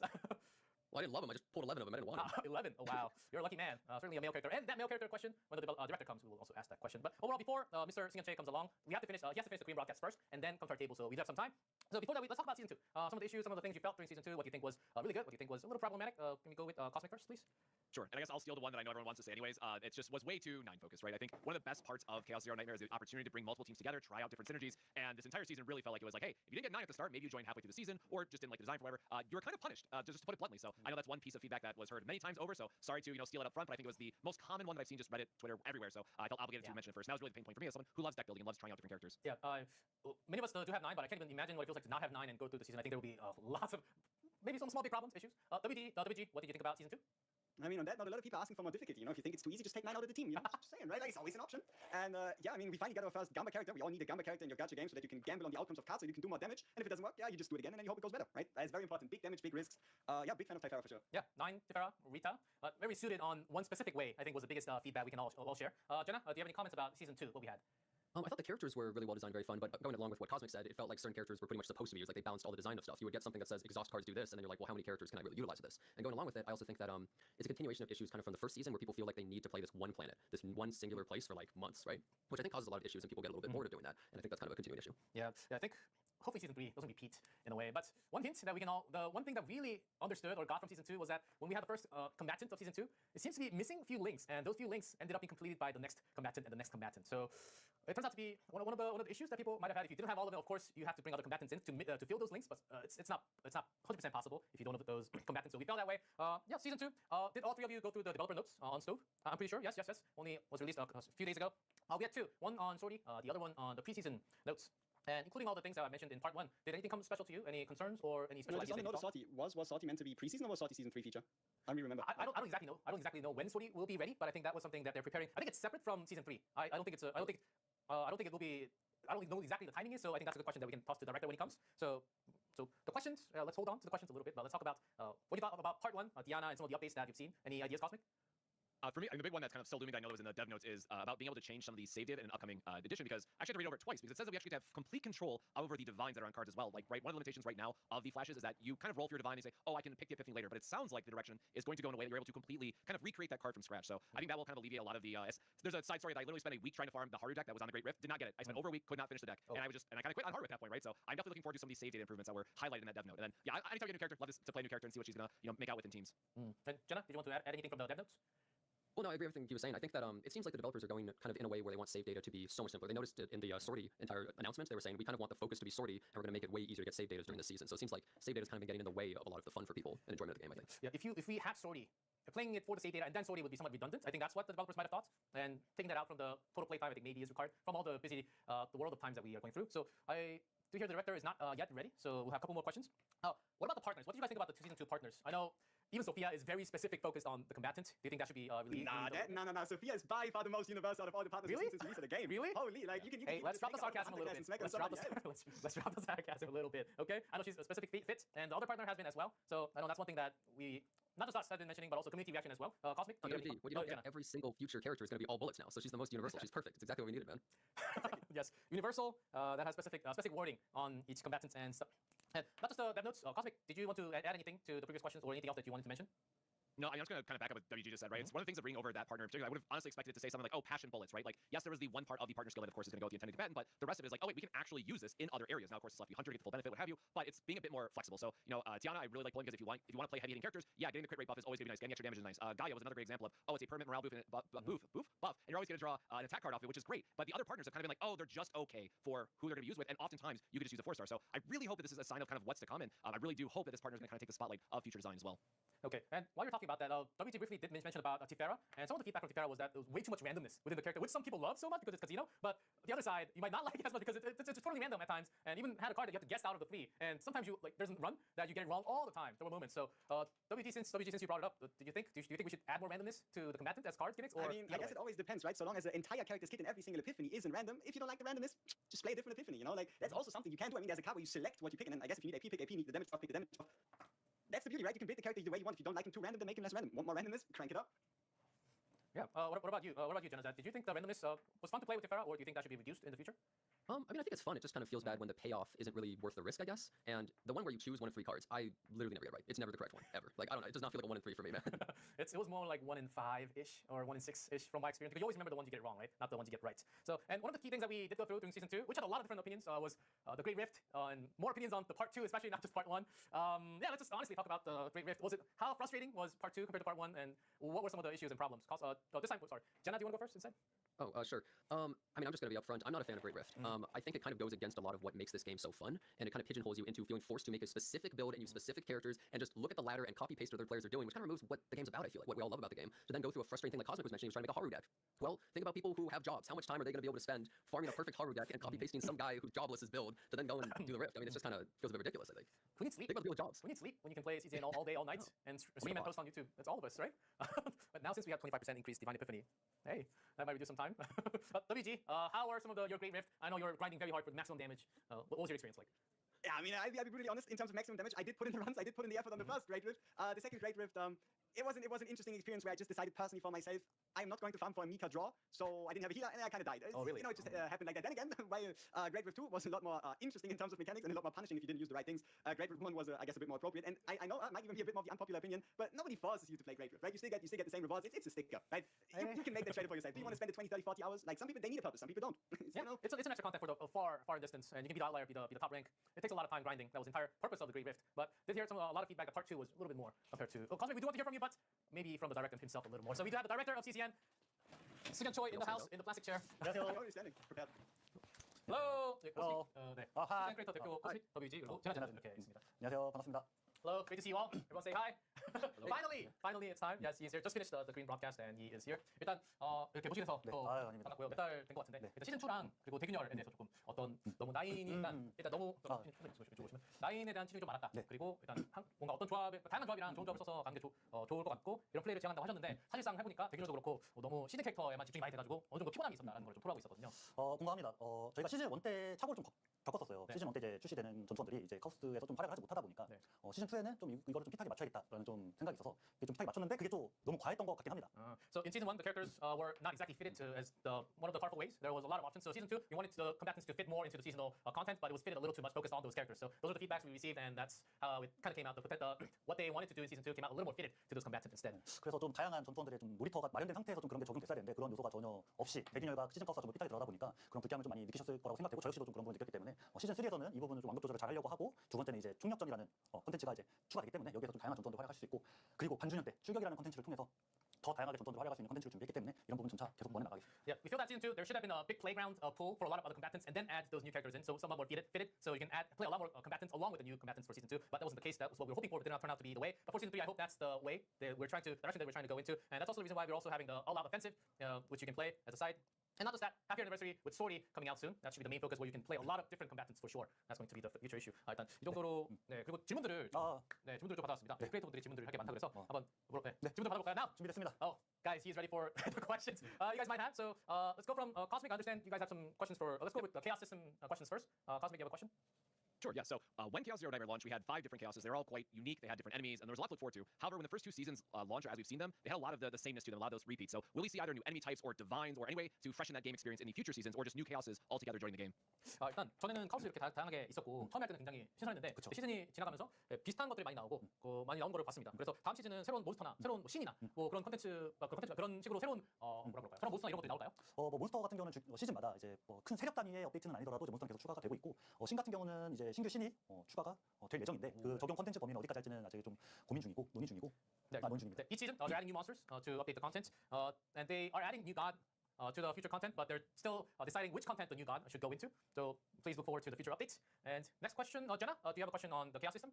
Well, I didn't love him. I just pulled 11 of them. I didn't want him. 11. Oh, wow. You're a lucky man. Certainly a male character. And that male character question, when the director comes, we will also ask that question. But overall, before Mr. Singache comes along, we have to finish, he has to finish the Korean broadcast first, and then come to our table, so we have some time. So before that, let's talk about Season 2. Some of the issues, some of the things you felt during Season 2, what you think was really good, what you think was a little problematic. Can we go with Cosmic first, please? Sure, and I guess I'll steal the one that I know everyone wants to say anyways. It just was way too 9-focused, right? I think one of the best parts of Chaos Zero Nightmare is the opportunity to bring multiple teams together, try out different synergies, and this entire season really felt like it was like, hey, if you didn't get 9 at the start, maybe you joined halfway through the season, or just didn't like the design for whatever, you were kind of punished, just to put it bluntly. So I know that's one piece of feedback that was heard many times over, so sorry to steal it up front, but I think it was the most common one that I've seen, just Reddit, Twitter, everywhere, so I felt obligated to mention it first. And that was really the pain point for me as someone who loves deck building and loves trying out different characters. Yeah, many of us do have 9, but I can't even imagine what it feels like to not have 9 and go through the season. I think there will be lots of, maybe some small big problems, issues. WG, what did you think about Season 2? I mean, on that note, a lot of people are asking for more difficulty. You know, if you think it's too easy, just take 9 out of the team. You know, just saying, right? Like, it's always an option. And yeah, I mean, we finally got our first Gamba character. We all need a Gamba character in your gacha game so that you can gamble on the outcomes of cards so you can do more damage. And if it doesn't work, yeah, you just do it again and then you hope it goes better, right? That's very important. Big damage, big risks. Yeah, big fan of Typhara for sure. Yeah, 9 Tifera, Rita, very suited on one specific way. I think was the biggest feedback we can all share. Jenna, do you have any comments about season 2? What we had? I thought the characters were really well designed, very fun, but going along with what Cosmic said, it felt like certain characters were pretty much supposed to be used. Like they balanced all the design of stuff. You would get something that says exhaust cards do this, and then you're like, well, how many characters can I really utilize this? And going along with it, I also think that it's a continuation of issues kind of from the first season where people feel like they need to play this one planet, this one singular place for like months, right? Which I think causes a lot of issues, and people get a little bit bored of doing that. And I think that's kind of a continuing issue. Yeah, I think hopefully season 3 doesn't repeat in a way. But one hint that we can all, the one thing that really understood or got from season 2 was that when we had the first combatant of season 2, it seems to be missing a few links, and those few links ended up being completed by the next combatant and the next combatant. So it turns out to be one of the issues that people might have had. If you didn't have all of them, of course, you have to bring other combatants in to fill those links, but it's not 100% possible if you don't have those combatants. So we felt that way. Yeah, season 2. Did all 3 of you go through the developer notes on Stove? I'm pretty sure. Yes. Only was released a few days ago. We had 2. One on Sortie, the other one on the preseason notes. And including all the things that I mentioned in part 1, did anything come special to you? Any concerns or any special I ideas? just want to know Sortie. Was Sortie meant to be preseason or was Sortie season 3 feature? I don't remember. I don't exactly know. I don't exactly know when Sortie will be ready, but I think that was something that they're preparing. I think it's separate from season 3. I don't think it will be. I don't know exactly the timing is, so I think that's a good question that we can toss to the director when he comes. So the questions. Let's hold on to the questions a little bit, but let's talk about what you thought about part 1, Diana, and some of the updates that you've seen. Any ideas, Cosmic? For me, I mean, the big one that's kind of still looming that I know that was in the dev notes is about being able to change some of the save data in an upcoming edition, because I actually had to read over it twice, because it says that we actually get to have complete control over the divines that are on cards as well. Like, right, one of the limitations right now of the flashes is that you kind of roll for your divine and say, oh, I can pick the epiphany later, but it sounds like the direction is going to go in a way that you're able to completely kind of recreate that card from scratch. So I think that will kind of alleviate a lot of the there's a side story that I literally spent a week trying to farm the Haru deck that was on the Great Rift, did not get it. I spent over a week, could not finish the deck, and I kind of quit on Haru at that point, right? So I'm definitely looking forward to some of these save data improvements that were highlighted in that dev note. And then yeah, anytime you get a new character, love to play a new character and see what she's gonna make out with in teams. And Jenna, did you want to add anything from the dev notes? Well, no, I agree with everything he was saying. I think that it seems like the developers are going kind of in a way where they want save data to be so much simpler. They noticed it in the Sortie entire announcement. They were saying we kind of want the focus to be Sortie, and we're going to make it way easier to get save data during the season. So it seems like save data's kind of been getting in the way of a lot of the fun for people and enjoyment of the game, I think. Yeah, if we have Sortie, playing it for the save data and then Sortie would be somewhat redundant. I think that's what the developers might have thought. And taking that out from the total playtime, I think maybe is required from all the busy, the world of times that we are going through. So I do hear the director is not yet ready, so we'll have a couple more questions. What about the partners? What do you guys think about the season 2 partners? I know even Sophia is very specific, focused on the combatant. Do you think that should be released? No. Sophia is by far the most universal out of all the partners Really? since release of the game. Really? Holy, like you can. Hey, let's drop the sarcasm a little bit. Let's drop the sarcasm a little bit. Okay, I know she's a specific fit, and the other partner has been as well. So I know that's one thing that we. Not just us have been mentioning, but also community reaction as well. Cosmic? Every single future character is going to be all bullets now, so she's the most universal. She's perfect. It's exactly what we needed, man. Yes, universal, that has specific wording on each combatant and stuff. And not just the dev notes. Cosmic, did you want to add anything to the previous questions or anything else that you wanted to mention? No, I'm just going to kind of back up what WG just said, right? It's one of the things of bringing over that partner in particular. I would have honestly expected it to say something like, oh, passion bullets, right? Like, yes, there was the one part of the partner skill that, of course, is going to go with the intended combatant, but the rest of it is like, oh, wait, we can actually use this in other areas. Now, of course, it's left to be hunter, get the full benefit, what have you, but it's being a bit more flexible. So, Tiana, I really like pulling because if you want to play heavy hitting characters, yeah, getting the crit rate buff is always going to be nice. Getting extra damage is nice. Gaia was another great example of, oh, it's a permanent morale buff, and you're always going to draw an attack card off it, which is great. But the other partners have kind of been like, oh, they're just okay for who they're going to be used with, and oftentimes you can just use a 4-star. So I really hope that this is a sign of kind of what's to come, and I really do hope that this partner is going to kind of take the spotlight of future design as well. Okay, and while you're talking about that, WT briefly did mention about Tifera, and some of the feedback from Tifera was that there was way too much randomness within the character, which some people love so much because it's casino, but the other side, you might not like it as much because it's totally random at times, and even had a card that you have to guess out of the 3, and sometimes there's a run that you get it wrong all the time. There were moments. So, WG, since you brought it up, do you think we should add more randomness to the combatant as cards gimmicks? Or I mean, I guess it always depends, right? So long as the entire character's kit in every single epiphany isn't random, if you don't like the randomness, just play a different epiphany, Like, that's also something you can do. I mean, there's a card where you select what you pick, and then I guess if you need AP, pick AP, need the damage buff, pick the damage buff. That's the beauty, right? You can build the character the way you want. If you don't like him too random, then make him less random. Want more randomness? Crank it up. Yeah. What about you? What about you, Jenna? Did you think the randomness was fun to play with Tifera, or do you think that should be reduced in the future? I mean, I think it's fun. It just kind of feels bad when the payoff isn't really worth the risk, I guess. And the one where you choose 1 of 3 cards, I literally never get right. It's never the correct one, ever. Like, I don't know. It does not feel like a 1 in 3 for me, man. It was more like 1 in 5-ish, or 1 in 6-ish from my experience, because you always remember the ones you get wrong, right? Not the ones you get right. So, and one of the key things that we did go through during season 2, which had a lot of different opinions, was the Great Rift, and more opinions on the part 2, especially not just part 1. Yeah, let's just honestly talk about the Great Rift. How frustrating was part 2 compared to part 1, and what were some of the issues and problems? This time, sorry. Jenna, do you want to go first instead? Oh, sure. I mean, I'm just going to be upfront. I'm not a fan of Great Rift. I think it kind of goes against a lot of what makes this game so fun, and it kind of pigeonholes you into feeling forced to make a specific build and use specific characters and just look at the ladder and copy paste what other players are doing, which kind of removes what the game's about. I feel like what we all love about the game. To then go through a frustrating thing like Cosmic was mentioning, he was trying to make a Haru deck. Well, think about people who have jobs. How much time are they going to be able to spend farming a perfect Haru deck and copy pasting some guy who's jobless' build to then go and do the rift? I mean, it's just kind of feels a bit ridiculous. I think. Who needs sleep? Think about the people with jobs. We need sleep when you can play CCN all day, all night, and stream and post on YouTube. That's all of us, right? But now since we have 25% increased Divine Epiphany, hey, that might reduce some time. WG, how are some of your Great Rift? I know you're grinding very hard for maximum damage. What was your experience like? Yeah, I mean, I'll be brutally honest, in terms of maximum damage, I did put in the runs, I did put in the effort on the first Great Rift. The second Great Rift, it was an interesting experience where I just decided personally for myself, I'm not going to farm for a Mika draw, so I didn't have a healer, and I kind of died. Oh, really? You know, it just happened like that. Then again, while Great Rift 2 was a lot more interesting in terms of mechanics and a lot more punishing if you didn't use the right things, Great Rift 1 was, I guess, a bit more appropriate. And I know that might even be a bit more of the unpopular opinion, but nobody forces you to play Great Rift, right? You still get the same rewards. It's a sticker, right? You can make that trade for yourself. Do you want to spend the 20, 30, 40 hours? Like, some people, they need a purpose, some people don't. Yeah, You know? it's an extra content for the far distance, and you can be the outlier, be the top rank. It takes a lot of time grinding. That was the entire purpose of the Great Rift. But did hear a lot of feedback that part 2 was a little bit more compared to. Oh, Cosmic, we do want to hear from you, but maybe from the director himself a little more. So we do have the director of CCN, Sigan Choi, in the house, in the plastic chair. You're already standing, prepared. Hello. 네, Hello. 네. hi. 시즌 크리에이터 대표 코스믹 WG 그리고 제가 이렇게 있습니다. 안녕하세요. 반갑습니다. Hello, great to see you all. Everyone say hi. Finally, it's time. Yes, he's here. Just finished the green broadcast and he is here. 일단 이렇게 모시게서 네. 또 아유, 아닙니다. 반갑고요. 몇 달 된 것 같은데 네. 일단 시즌 2랑 그리고 대균열에 대해서 조금 어떤 너무 나인이 일단 너무 이쪽으로 오시면 나인에 대한 치중이 좀 많았다. 네. 그리고 일단 뭔가 어떤 조합에 다양한 조합이랑 좋은 조합을 써서 가는 게 좋을 것 같고 이런 플레이를 지향한다고 하셨는데 사실상 해보니까 대균열도 그렇고 너무 시즌 캐릭터에만 집중이 많이 돼가지고 어느 정도 피곤함이 있었다라는 걸 좀 토로하고 있었거든요. 공감합니다. 저희가 시즌 1 때 착오를 좀 겪었었어요. 네. 시즌 1 때 이제 출시되는 전투원들이 이제 카우스에서 좀 활약을 하지 못하다 보니까 네. 시즌 2에는 좀 이거를 좀 핏하게 맞춰야겠다라는 좀 생각이 있어서 좀 핏하게 맞췄는데 그게 또 너무 과했던 것 같긴 합니다. So in season 1, the characters were not exactly fitted to as one of the powerful ways. There was a lot of options. So season 2, you wanted the combatants to fit more into the seasonal content, but it was fitted a little too much, focused on those characters. So those are the feedbacks we received, and that's how it kind of came out. What they wanted to do in season 2 came out a little more fitted to those combatants instead. 그래서 좀 다양한 전투원들의 좀 놀이터가 마련된 상태에서 좀 그런 게 적용됐어야 되는데 그런 요소가 전혀 없이 대균열과 시즌 카우스가 좀 핏하게 들어가다 보니까 그런 불쾌함을 좀 많이 느끼셨을 거라고 생각되고 저 역시도 좀 그런 부분을 느꼈기 때문에 시즌 3에서는 이 부분을 좀 완급 조절을 잘 하려고 하고 두 번째는 이제 충격전이라는 콘텐츠가 이제 추가되기 때문에 여기에서 좀 다양한 전투원들 활약할 수 있고 그리고 반주년 때 출격이라는 콘텐츠를 통해서 더 다양하게 전투원들 활약할 수 있는 콘텐츠를 준비했기 때문에 이런 부분 점차 계속 원해 나가겠습니다. Yeah, we feel that season 2 there should have been a big playground pool for a lot of other combatants, and then add those new characters in, so some are more fitted, so you can play a lot more combatants along with the new combatants for season 2. But that wasn't the case. That was what we were hoping for, but did not turn out to be the way. But for season 3, I hope that's the way that we're direction that we're trying to go into, and that's also the reason why we're also having the all-out offensive, which you can play as a side. And not just that, happy anniversary with Sorry coming out soon. That should be the main focus, where you can play a lot of different combatants for sure. That's going to be the future issue. 일단 이 정도로 네 그리고 질문들을 질문들 좀 받아왔습니다. 크리에이터분들이 질문들을 할 게 많다 그래서 한번 질문들 받아볼까요? Now 준비됐습니다. Oh, guys, he's ready for the questions you guys might have. So let's go from Cosmic. I understand you guys have some questions for. Let's go with the Chaos System questions first. Cosmic, you have a question? Sure, yeah. So when Chaos Zero Nightmare launched, we had 5 different Chaoses. They're all quite unique. They had different enemies, and there was a lot to look forward to. However, when the first 2 seasons launched, as we've seen them, they had a lot of the sameness to them, a lot of those repeats. So will we see either new enemy types or divines or any way to freshen that game experience in the future seasons, or just new Chaoses altogether joining the game? 일단 전에는 카우스 이렇게 다양하게 있었고 처음에 할 때는 굉장히 신선했는데 시즌이 지나가면서 비슷한 것들이 많이 나오고 많이 나온 거를 봤습니다. 그래서 다음 시즌은 새로운 몬스터나 새로운 신이나 뭐 그런 그런 식으로 새로운 뭐라 그럴까요? 새로운 몬스터나 이런 것들이 나올까요? 몬스터 같은 경우는 시즌마다 이제 큰 세력 단위의 업데이트는 아니더라도 이제 몬스터는 계속 추가가 되고 있고 신 같은 경우는 이제 신규 신이 추가가 될 예정인데 그 적용 콘텐츠 범위는 어디까지 할지는 아직 좀 고민 중이고 논의 중이고 논의 중입니다. Each season they're adding new monsters to update the content, and they are adding new god to the future content, but they're still deciding which content the new god should go into. So please look forward to the future updates. And next question, Jenna, do you have a question on the Chaos System?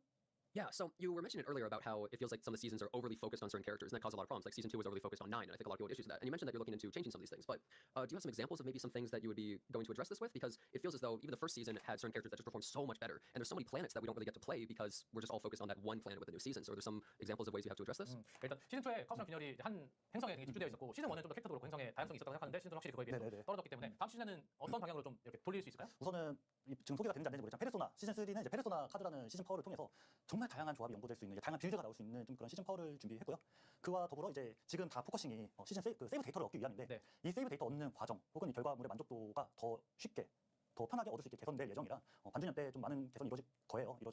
Yeah, so you were mentioning it earlier about how it feels like some of the seasons are overly focused on certain characters, and that caused a lot of problems. Like season 2 was overly focused on 9, and I think a lot of people had issues with that. And you mentioned that you're looking into changing some of these things, but do you have some examples of maybe some things that you would be going to address this with? Because it feels as though even the first season had certain characters that just performed so much better, and there's so many planets that we don't really get to play because we're just all focused on that one planet with the new season. So are there some examples of ways you have to address this? 일단 시즌 2에 카우스랑 균열이 한 행성에 되게 집중되어 있었고 시즌 1은 좀 더 캐릭터도 그렇고 행성에 다양성이 있었다고 생각하는데 시즌 2는 확실히 그거에 비해서 떨어졌기 때문에 다음 시즌에는 어떤 방향으로 좀 이렇게 돌릴 수 있을까요? 우선은 지금 소개가 되는지 안 되는지 모르겠지만 페르소나 시즌 3는 이제 페르소나 카드라는 시즌 파워를 통해서 정말 다양한 조합이 연구될 수 있는 다양한 빌드가 나올 수 있는 좀 그런 시즌 파워를 준비했고요. 그와 더불어 이제 지금 다 포커싱이 시즌 세이브 데이터를 얻기 위함인데 이 세이브 데이터 얻는 과정 혹은 이 결과물의 만족도가 더 쉽게 더 편하게 얻을 수 있게 개선될 예정이라 반주년 때 좀 많은 개선이 이루어질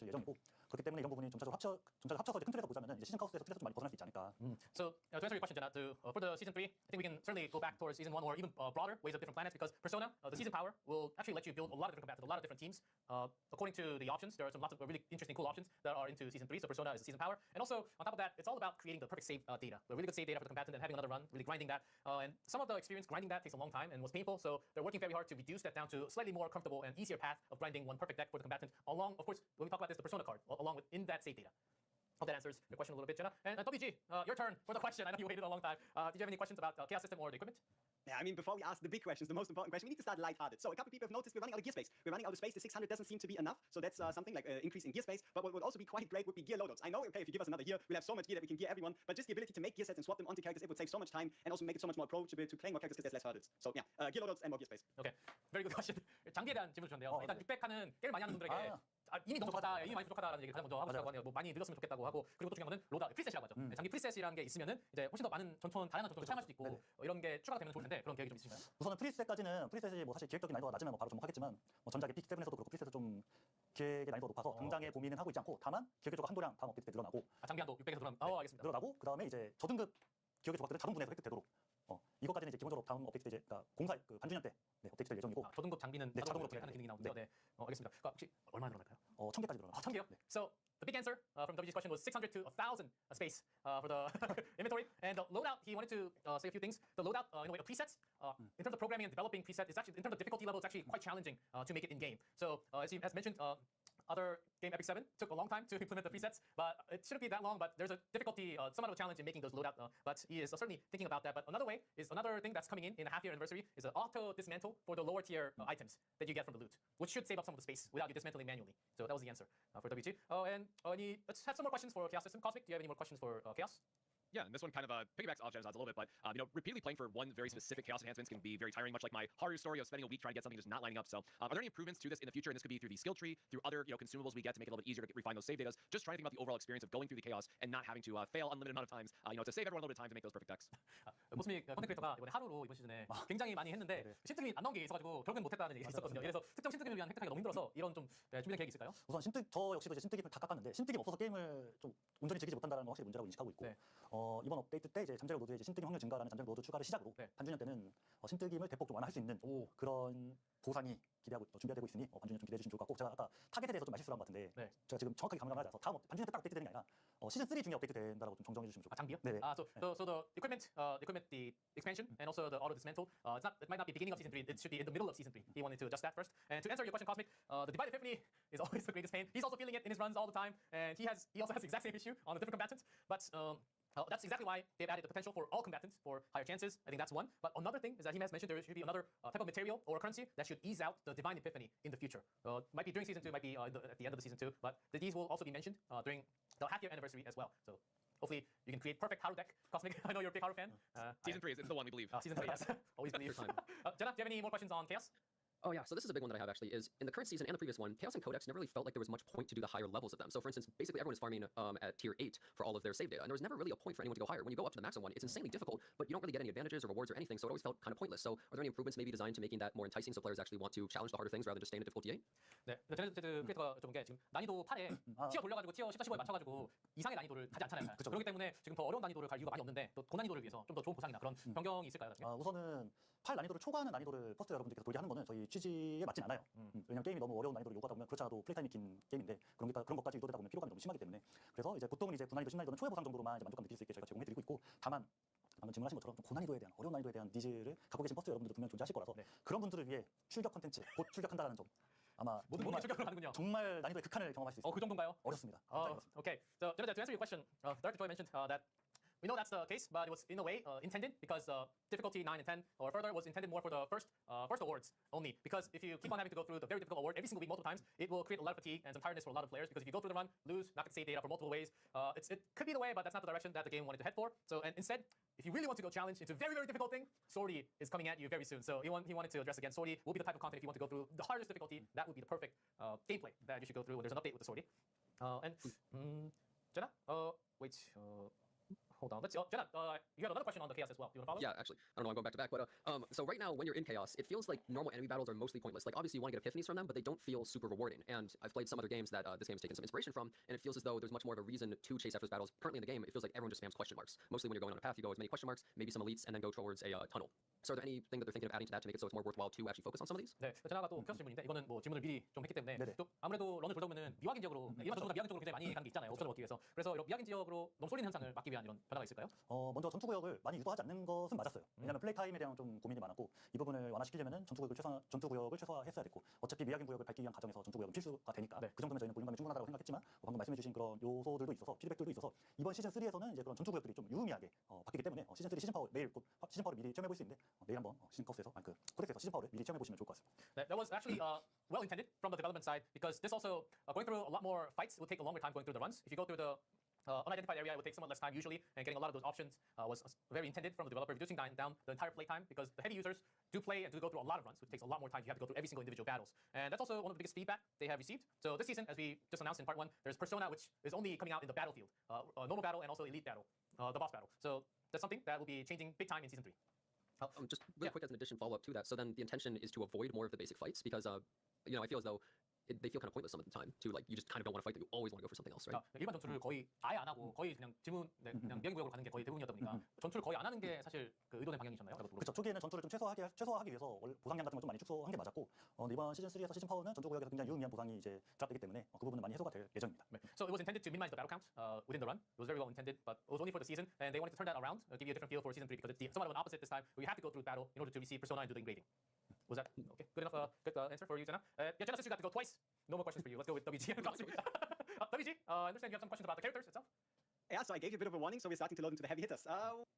예정이고 그렇기 때문에 이런 부분이 점차적으로 합쳐서 이제 큰 틀에서 보자면은 이제 시즌 카오스에서 틀에서 좀 많이 벗어날 수 있지 않을까. So to answer your question, Jenna, for the season 3, I think we can certainly go back towards season 1 or even broader ways of different planets because Persona, the season power will actually let you build a lot of different combatants, a lot of different teams. According to the options, there are lots of really interesting, cool options that are into season 3. So Persona is the season power, and also on top of that, it's all about creating the perfect save data, the really good save data for the combatant, and having another run, really grinding that. And some of the experience grinding that takes a long time and was painful. So they're working very hard to reduce that down to a slightly more comfortable and easier path of grinding one perfect deck for the combatant. Along, of course, when we talk about this, the Persona card, along with in that save data. Hope that answers your question a little bit, Jenna. And WG, your turn for the question. I know you waited a long time. Did you have any questions about Chaos System or the equipment? Yeah, I mean, before we ask the big questions, the most important question, we need to start lighthearted. So a couple of people have noticed we're running out of gear space. We're running out of space. The 600 doesn't seem to be enough. So that's something like increase in gear space. But what would also be quite great would be gear loadouts. I know, okay, if you give us another year, we'll have so much gear that we can gear everyone. But just the ability to make gear sets and swap them onto characters, it would save so much time and also make it so much more approachable to playing more characters because there's less hurdles. So yeah, gear loadouts and more gear space. Okay, very good question. 장비에 대한 질문 주셨는데요. 일단 600칸은 게임 많이 하는 분들에게 이미 너무 적다, 이미 많이 부족하다라는 얘기를 가장 먼저 하고 싶다고 하네요. 뭐 많이 늘렸으면 좋겠다고 하고 그리고 또 중요한 거는 로다 프리셋이라고 하죠. 장비 프리셋이라는 게 있으면은 이제 훨씬 더 많은 다양한 전투를 사용할 수도 있고 이런 게 추가가 되면 좋을 텐데 그런 계획이 좀 있으신가요? 우선은 프리셋이 뭐 사실 기획적인 난이도가 낮으면 뭐 바로 접목하겠지만 뭐 전작의 픽7에서도 그렇고 프리셋은 좀 기획의 난이도가 높아서 당장에 고민은 하고 있지 않고 다만 기획적으로 한도량 다음 업데이트 때 늘어나고 장비 한도 600에서 알겠습니다. 늘어나고 그다음에 이제 저등급 기획의 조각들은 자동 분해해서 획득되도록 이것까지는 이제 기본적으로 다음 업데이트 때 이제 그러니까 공사 그 반주년 때 업데이트 될 예정이고 저등급 장비는 네, 자동으로 하는 기능이 나오는데요. 네, 알겠습니다. 혹시 얼마나 늘어날까요? 1000개까지 늘어나요. 1000개요? 네. So the big answer from WG's question was 600 to 1000 space for the inventory. And the loadout, he wanted to say a few things. The loadout, in a way, a preset, in terms of programming and developing preset, is actually, in terms of difficulty level, it's actually quite challenging to make it in game. So as he has mentioned, other game Epic 7 took a long time to implement the presets, but it shouldn't be that long. But there's a difficulty, somewhat of a challenge in making those loadout. But he is certainly thinking about that. But another thing that's coming in a half-year anniversary is an auto dismantle for the lower tier items that you get from the loot, which should save up some of the space without you dismantling manually. So that was the answer for WG. Let's have some more questions for Chaos System. Cosmic, do you have any more questions for Chaos? Yeah, and this one kind of piggybacks off Jen's odds a little bit, but repeatedly playing for one very specific Chaos enhancements can be very tiring, much like my Haru story of spending a week trying to get something just not lining up. So are there any improvements to this in the future? And this could be through the skill tree, through other consumables we get to make it a little bit easier to refine those save data. Just trying to think about the overall experience of going through the Chaos and not having to fail unlimited amount of times, to save everyone a little bit of time to make those perfect decks. 모스믹 컨텐츠 크리에이터가 이번에 하루로 이번 시즌에 굉장히 많이 했는데 신특이 안 나온 게 있어가지고 결국은 못했다는 얘기가 있었거든요. 그래서 특정 신특을 위한 획득하기가 너무 힘들어서 이런 좀 준비된 계획이 있을까요? 우선 저 역시도 이제 신특기를 다 깎았는데 신특기 없어서 게임을 좀 온전히 즐기지 못한다는 건 확실히 문제라고 인식하고 있고 네. 이번 업데이트 때 이제 잠재력 노드에 이제 신특기 확률 증가라는 잠재력 노드 추가를 시작으로 반주년 때는 신특기임을 대폭 좀 완화할 수 있는 그런 보상이 준비되고 있으니 반주년 좀 기대해 주시면 좋을 것 같고 제가 아까 타겟에 대해서 좀 말실수한 것 같은데 제가 지금 정확하게 감을 하지 않아서 다음 반주년 때 딱 업데이트 되는 게 아니라 시즌 3 중에 업데이트 된다라고 좀 정정해 주시면 좋을 것 같아요. 장비요? 네네. So the equipment, the expansion, and also the auto dismantle. It might not be beginning of season 3. It should be in the middle of season 3. He wanted to adjust that first. And to answer your question, Cosmic, the Divide Epiphany is always the greatest pain. He's also feeling it in his runs all the time, and he also has the exact same issue on the different combatants. But that's exactly why they've added the potential for all combatants for higher chances. I think that's one. But another thing is that he has mentioned there should be another type of material or currency that should ease out the Divine Epiphany in the future. Might be during season 2, might be at the end of the season 2, but these will also be mentioned during the half-year anniversary as well. So hopefully you can create perfect Haru deck. Cosmic, I know you're a big Haru fan. Season 3 is the one we believe. Season 3, yes. Always believe. Jenna, do you have any more questions on Chaos? Oh yeah, so this is a big one that I have actually, is in the current season and the previous one, Chaos and Codex never really felt like there was much point to do the higher levels of them. So for instance, basically everyone is farming at tier 8 for all of their save data, and there was never really a point for anyone to go higher. When you go up to the maximum one, it's insanely difficult, but you don't really get any advantages or rewards or anything, so it always felt kind of pointless. So are there any improvements maybe designed to making that more enticing so players actually want to challenge the harder things rather than just staying at difficulty 8? 네, 제네시스 크리에이터가 여쭤본 게 지금 난이도 8에 티어 돌려가지고 티어 10과 15에 맞춰가지고 이상의 난이도를 가지 않잖아요. 그렇기 때문에 지금 더 어려운 난이도를 갈 이유가 많이 없는데 또 고난이도를 위해서 좀 더 좋은 보상이나 그런 변경이 있을까요? 우선은 8 난이도를 초과하는 난이도를 퍼스트 여러분들께서 돌게 하는 거는 저희 취지에 맞진 않아요. 왜냐면 게임이 너무 어려운 난이도를 요구하다 보면 그렇지 않아도 플레이타임이 긴 게임인데 그런 것까지 유도되다 보면 피로감이 너무 심하기 때문에 그래서 이제 보통은 이제 9난이도 10난이도는 초회 보상 정도로만 이제 만족감 느낄 수 있게 저희가 제공해드리고 있고 다만 방금 질문하신 것처럼 좀 고난이도에 대한 어려운 난이도에 대한 니즈를 갖고 계신 퍼스트 여러분들도 분명 존재하실 거라서 그런 분들을 위해 출격 콘텐츠 곧 출격한다는 점 아마 모든 분이 출격을 하는군요. 정말 난이도의 극한을 경험할 수 있어요. 그 정도인가요? 어렵습니다. Okay. So Jenna, to answer your question, Dr. Joy mentioned that we know that's the case, but it was in a way intended because difficulty 9 and 10 or further was intended more for the first awards only. Because if you keep on having to go through the very difficult award every single week multiple times, it will create a lot of fatigue and some tiredness for a lot of players. Because if you go through the run, lose, not get save data for multiple ways, it could be the way, but that's not the direction that the game wanted to head for. So and instead, if you really want to go challenge into very, very difficult thing, Swordy is coming at you very soon. So he wanted to address again, Swordy will be the type of content if you want to go through the hardest difficulty, that would be the perfect gameplay that you should go through when there's an update with the Swordy. And Jenna, wait. hold on. Let's Jenna, you have another question on the chaos as well. You want to follow? Yeah, actually, I don't know, I'm going back to back, but so right now when you're in chaos, it feels like normal enemy battles are mostly pointless. Like obviously you want to get epiphanies from them, but they don't feel super rewarding. And I've played some other games that this game has taken some inspiration from, and it feels as though there's much more of a reason to chase after those battles. Currently in the game, it feels like everyone just spams question marks. Mostly when you're going on a path, you go as many question marks, maybe some elites, and then go towards a tunnel. So are there anything that they're thinking of adding to that to make it so it's more worthwhile to actually focus on some of these? 네, 제나가 또 퀘스천 질문인데 이거는 뭐 질문을 미리 좀 했기 때문에 네네. 또 아무래도 런을 돌다 보면은 미확인 지역으로 일반 전투가 미확인 지역으로 굉장히 많이 가는 게 있잖아요. 옵션을 먹기 위해서. 그래서 이런 미확인 지역으로 너무 쏠리는 현상을 막기 위한 이런 변화가 있을까요? 먼저 전투 구역을 많이 유도하지 않는 것은 맞았어요. 왜냐하면 플레이 타임에 대한 좀 고민이 많았고 이 부분을 완화시키려면은 전투 구역을 최소화했어야 됐고 어차피 미확인 구역을 밟기 위한 과정에서 전투 구역은 필수가 되니까 네. 그 정도면 저희는 볼륨감이 충분하다고 생각했지만 방금 말씀해주신 그런 요소들도 있어서 피드백들도 있어서 이번 시즌 3에서는 이제 그런 전투 구역들이 좀 유의미하게 바뀌기 때문에 시즌 3 시즌 파워 매일 시즌 파워를 미리 체험해 볼 수 있는데 내일 한번 시즌 커스에서 그 코덱스에서 시즌 파워를 미리 체험해 보시면 좋을 것 같습니다. That was actually well intended from the development side because this also going through a lot more fights will take a longer time going through the runs. If you go through the unidentified area, it would take somewhat less time usually, and getting a lot of those options was very intended from the developer, reducing down the entire play time because the heavy users do play and do go through a lot of runs, which takes a lot more time. You have to go through every single individual battles, and that's also one of the biggest feedback they have received. So this season, as we just announced in part 1, there's Persona, which is only coming out in the battlefield, normal battle and also elite battle, the boss battle. So that's something that will be changing big time in season 3. Just really quick as an addition follow-up to that. So then the intention is to avoid more of the basic fights because, you know, I feel as though they feel kind of pointless some of the time too. Like you just kind of don't want to fight them. You always want to go for something else, right? 일반 전투를 거의 아예 안 하고 거의 그냥 그냥 미확인 구역으로 가는 게 거의 대부분이었다 보니까 전투를 거의 안 하는 게 사실 그 의도된 방향이셨나요? 그렇죠. 초기에는 전투를 좀 최소화하기 위해서 보상량 같은 걸 좀 많이 축소한 게 맞았고 이번 시즌 3에서 시즌 파워는 전투 구역에서 굉장히 유의미한 보상이 이제 드랍되기 때문에 그 부분은 많이 해소가 될 예정입니다. So it was intended to minimize the battle count within the run. It was very well intended, but it was only for the season, and they wanted to turn that around, give you a different feel for season 3 because it's somewhat of an opposite this time, where you have to go through battle in order to receive Persona and do the engraving. Was that okay? Good enough? Good answer for you, Jenna. Yeah, Jenna says you got to go twice. No more questions for you. Let's go with WG and Cosmic. WG, I understand you have some questions about the characters itself. Yeah, so I gave you a bit of a warning, so we're starting to load into the heavy hitters.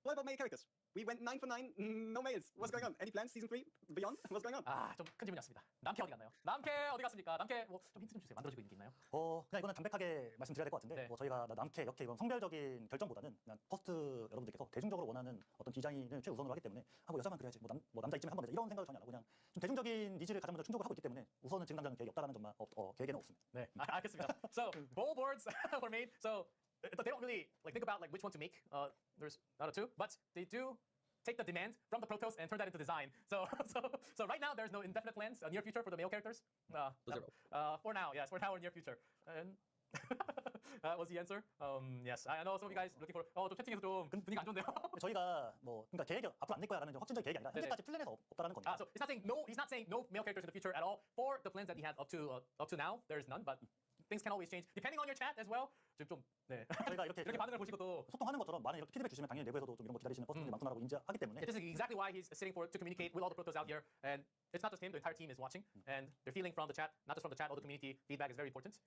What about male characters? We went 9 for 9, no males. What's going on? Any plans? Season 3? Beyond? What's going on? 좀 큰 질문이었습니다. 남캐 어디 갔나요? 남캐 어디 갔습니까? 남캐 뭐 좀 힌트 좀 주세요. 만들어지고 있는 게 있나요? 그냥 이거는 담백하게 말씀드려야 될 것 같은데 네. 저희가 남캐, 역캐 이건 성별적인 결정보다는 그냥 퍼스트 여러분들께서 대중적으로 원하는 어떤 디자인을 최우선으로 하기 때문에 여자만 그래야지 뭐 남자 이쯤에 한번 이런 생각을 전혀 안 하고 그냥 좀 대중적인 니즈를 가장 먼저 충족을 하고 있기 때문에 우선은 지금 당장 계획이 없다라는 점만 계획에는 없습니다. 네, 알겠습니다. So bowl boards were made. So but they don't really like think about like which one to make. There's not a two, but they do take the demand from the Protoss and turn that into design. So right now there's no indefinite plans near future for the male characters. For now, yes, for now or near future. And that was the answer. Yes, I know some of you guys looking for. 좀 채팅에서 좀 분위기 안 좋은데요. 저희가 그러니까 계획이 앞으로 안 낼 거야라는 확진적 계획이 아니라 현재까지 플랜에서 없다라는 겁니다. So he's not saying no male characters in the future at all. For the plans that he had up to now, there's none. But things can always change depending on your chat as well. 네. 저희가 이렇게 반응을 보시고 또 소통하는 것처럼 많은 이렇게 피드백 주시면 당연히 내부에서도 좀 이런 거 기다리시는 퍼스트들이 많구나라고 인지하기 때문에 This is exactly why he's sitting to communicate with all the Protoss out here, and it's not just him. The entire team is watching, and they're feeling from the chat, not just from the chat. All the community feedback is very important.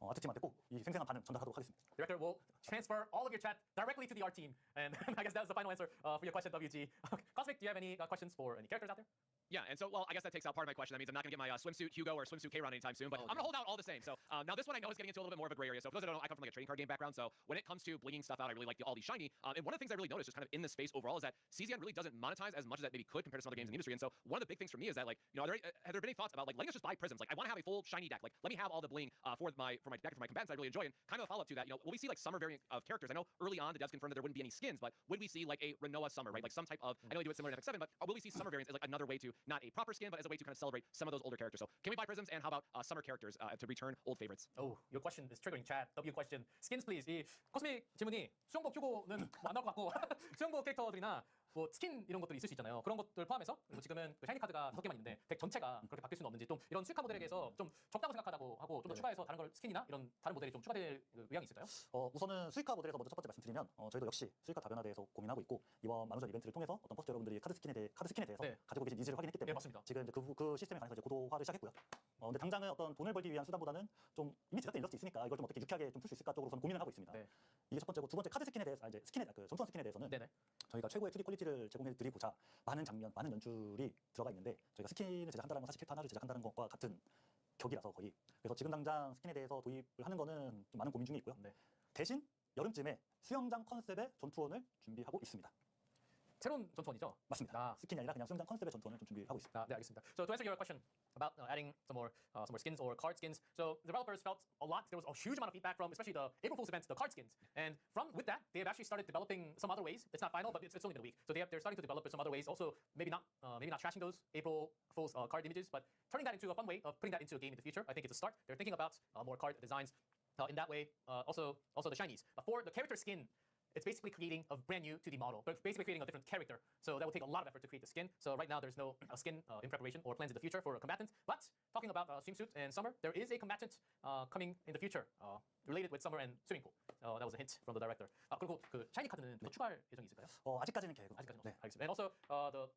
아트팀한테 꼭 이 생생한 반응 전달하도록 하겠습니다. Director will transfer all of your chat directly to the art team, and I guess that's the final answer for your question, WG. Cosmic, do you have any questions for any characters out there? Yeah, and so, well, I guess that takes out part of my question. That means I'm not going to get my swimsuit Hugo or swimsuit K-Ron anytime soon, but I'm going to hold out all the same. So now this one I know is getting into a little bit more of a gray area. So for those that don't know, I come from like a trading card game background. So when it comes to blinging stuff out, I really like all these shiny. And one of the things I really noticed just kind of in this space overall is that CZN really doesn't monetize as much as that maybe could compared to some other games in the industry. And so one of the big things for me is that, like, you know, have there been any thoughts about like letting us just buy prisms? Like I want to have a full shiny deck. Like let me have all the bling for my deck for my combatants I really enjoy. And kind of a follow up to that, you know, will we see like summer variant of characters? I know early on the devs confirmed that there wouldn't be any skins, but would we see like a Renoa summer, right? Like some type of, I know they do it similar in FX7, but will we see summer variants as like another way to not a proper skin, but as a way to kind of celebrate some of those older characters? So can we buy prisms, and how about summer characters to return old favorites? Oh, your question is triggering chat. W question. Skins please. 이 코스믹 질문이 수영복 휴고는 안 나올 것 같고 수영복 캐릭터들이나 뭐 스킨 이런 것들이 있을 수 있잖아요. 그런 것들 포함해서 뭐 지금은 그 샤이니 카드가 5개만 있는데 덱 전체가 그렇게 바뀔 수는 없는지 좀 이런 수익화 모델에게서 좀 적다고 생각하다고 하고 좀 더 추가해서 다른 걸 스킨이나 이런 다른 모델이 좀 추가될 의향이 있을까요? 우선은 수익화 모델에서 먼저 첫 번째 말씀드리면 저희도 역시 수익화 다변화에 대해서 고민하고 있고 이번 만우절 이벤트를 통해서 어떤 퍼스트 여러분들이 카드 스킨에 대해서 네. 가지고 계신 니즈를 확인했기 때문에 네, 맞습니다. 지금 이제 그 시스템에 관해서 이제 고도화를 시작했고요. 근데 당장은 어떤 돈을 벌기 위한 수단보다는 좀 이미 제작된 일러스트 있으니까 이걸 좀 어떻게 유쾌하게 좀 풀 수 있을까 쪽으로 저는 고민을 하고 있습니다. 네. 이게 첫 번째고 두 번째 카드 스킨에 대해서 이제 그 점수원 스킨에 대해서는 네네. 저희가 최고의 2D 퀄리티를 제공해드리고자 많은 장면, 많은 연출이 들어가 있는데 저희가 스킨을 제작한다는 건 사실 캐릭터 하나를 제작한다는 것과 같은 격이라서 거의 그래서 지금 당장 스킨에 대해서 도입을 하는 거는 좀 많은 고민 중에 있고요. 네. 대신 여름쯤에 수영장 컨셉의 전투원을 준비하고 있습니다. 새로운 전투원이죠? 맞습니다. 아. 스킨이 아니라 그냥 수영장 컨셉의 전투원을 좀 준비하고 있습니다. 네, 알겠습니다. So to answer your question about adding some more skins or card skins, so developers felt a lot. There was a huge amount of feedback from especially the April Fool's event, the card skins, and with that they've actually started developing some other ways. It's not final, but it's only been a week, so they're starting to develop some other ways. Also, maybe not trashing those April Fool's card images, but turning that into a fun way of putting that into a game in the future. I think it's a start. They're thinking about more card designs in that way. Also the shinies for the character skin. It's basically creating a brand new 2D model, but basically creating a different character. So that will take a lot of effort to create the skin. So right now there's no skin in preparation or plans in the future for a combatant. But talking about swimsuit and summer, there is a combatant coming in the future related with summer and swimming pool. That was a hint from the director. 그리고 그 샤이니 카드는 더 추가할 예정이 있을까요? 아직까지는 계획은 아직까지는 네. 없어요. 알겠습니다. And also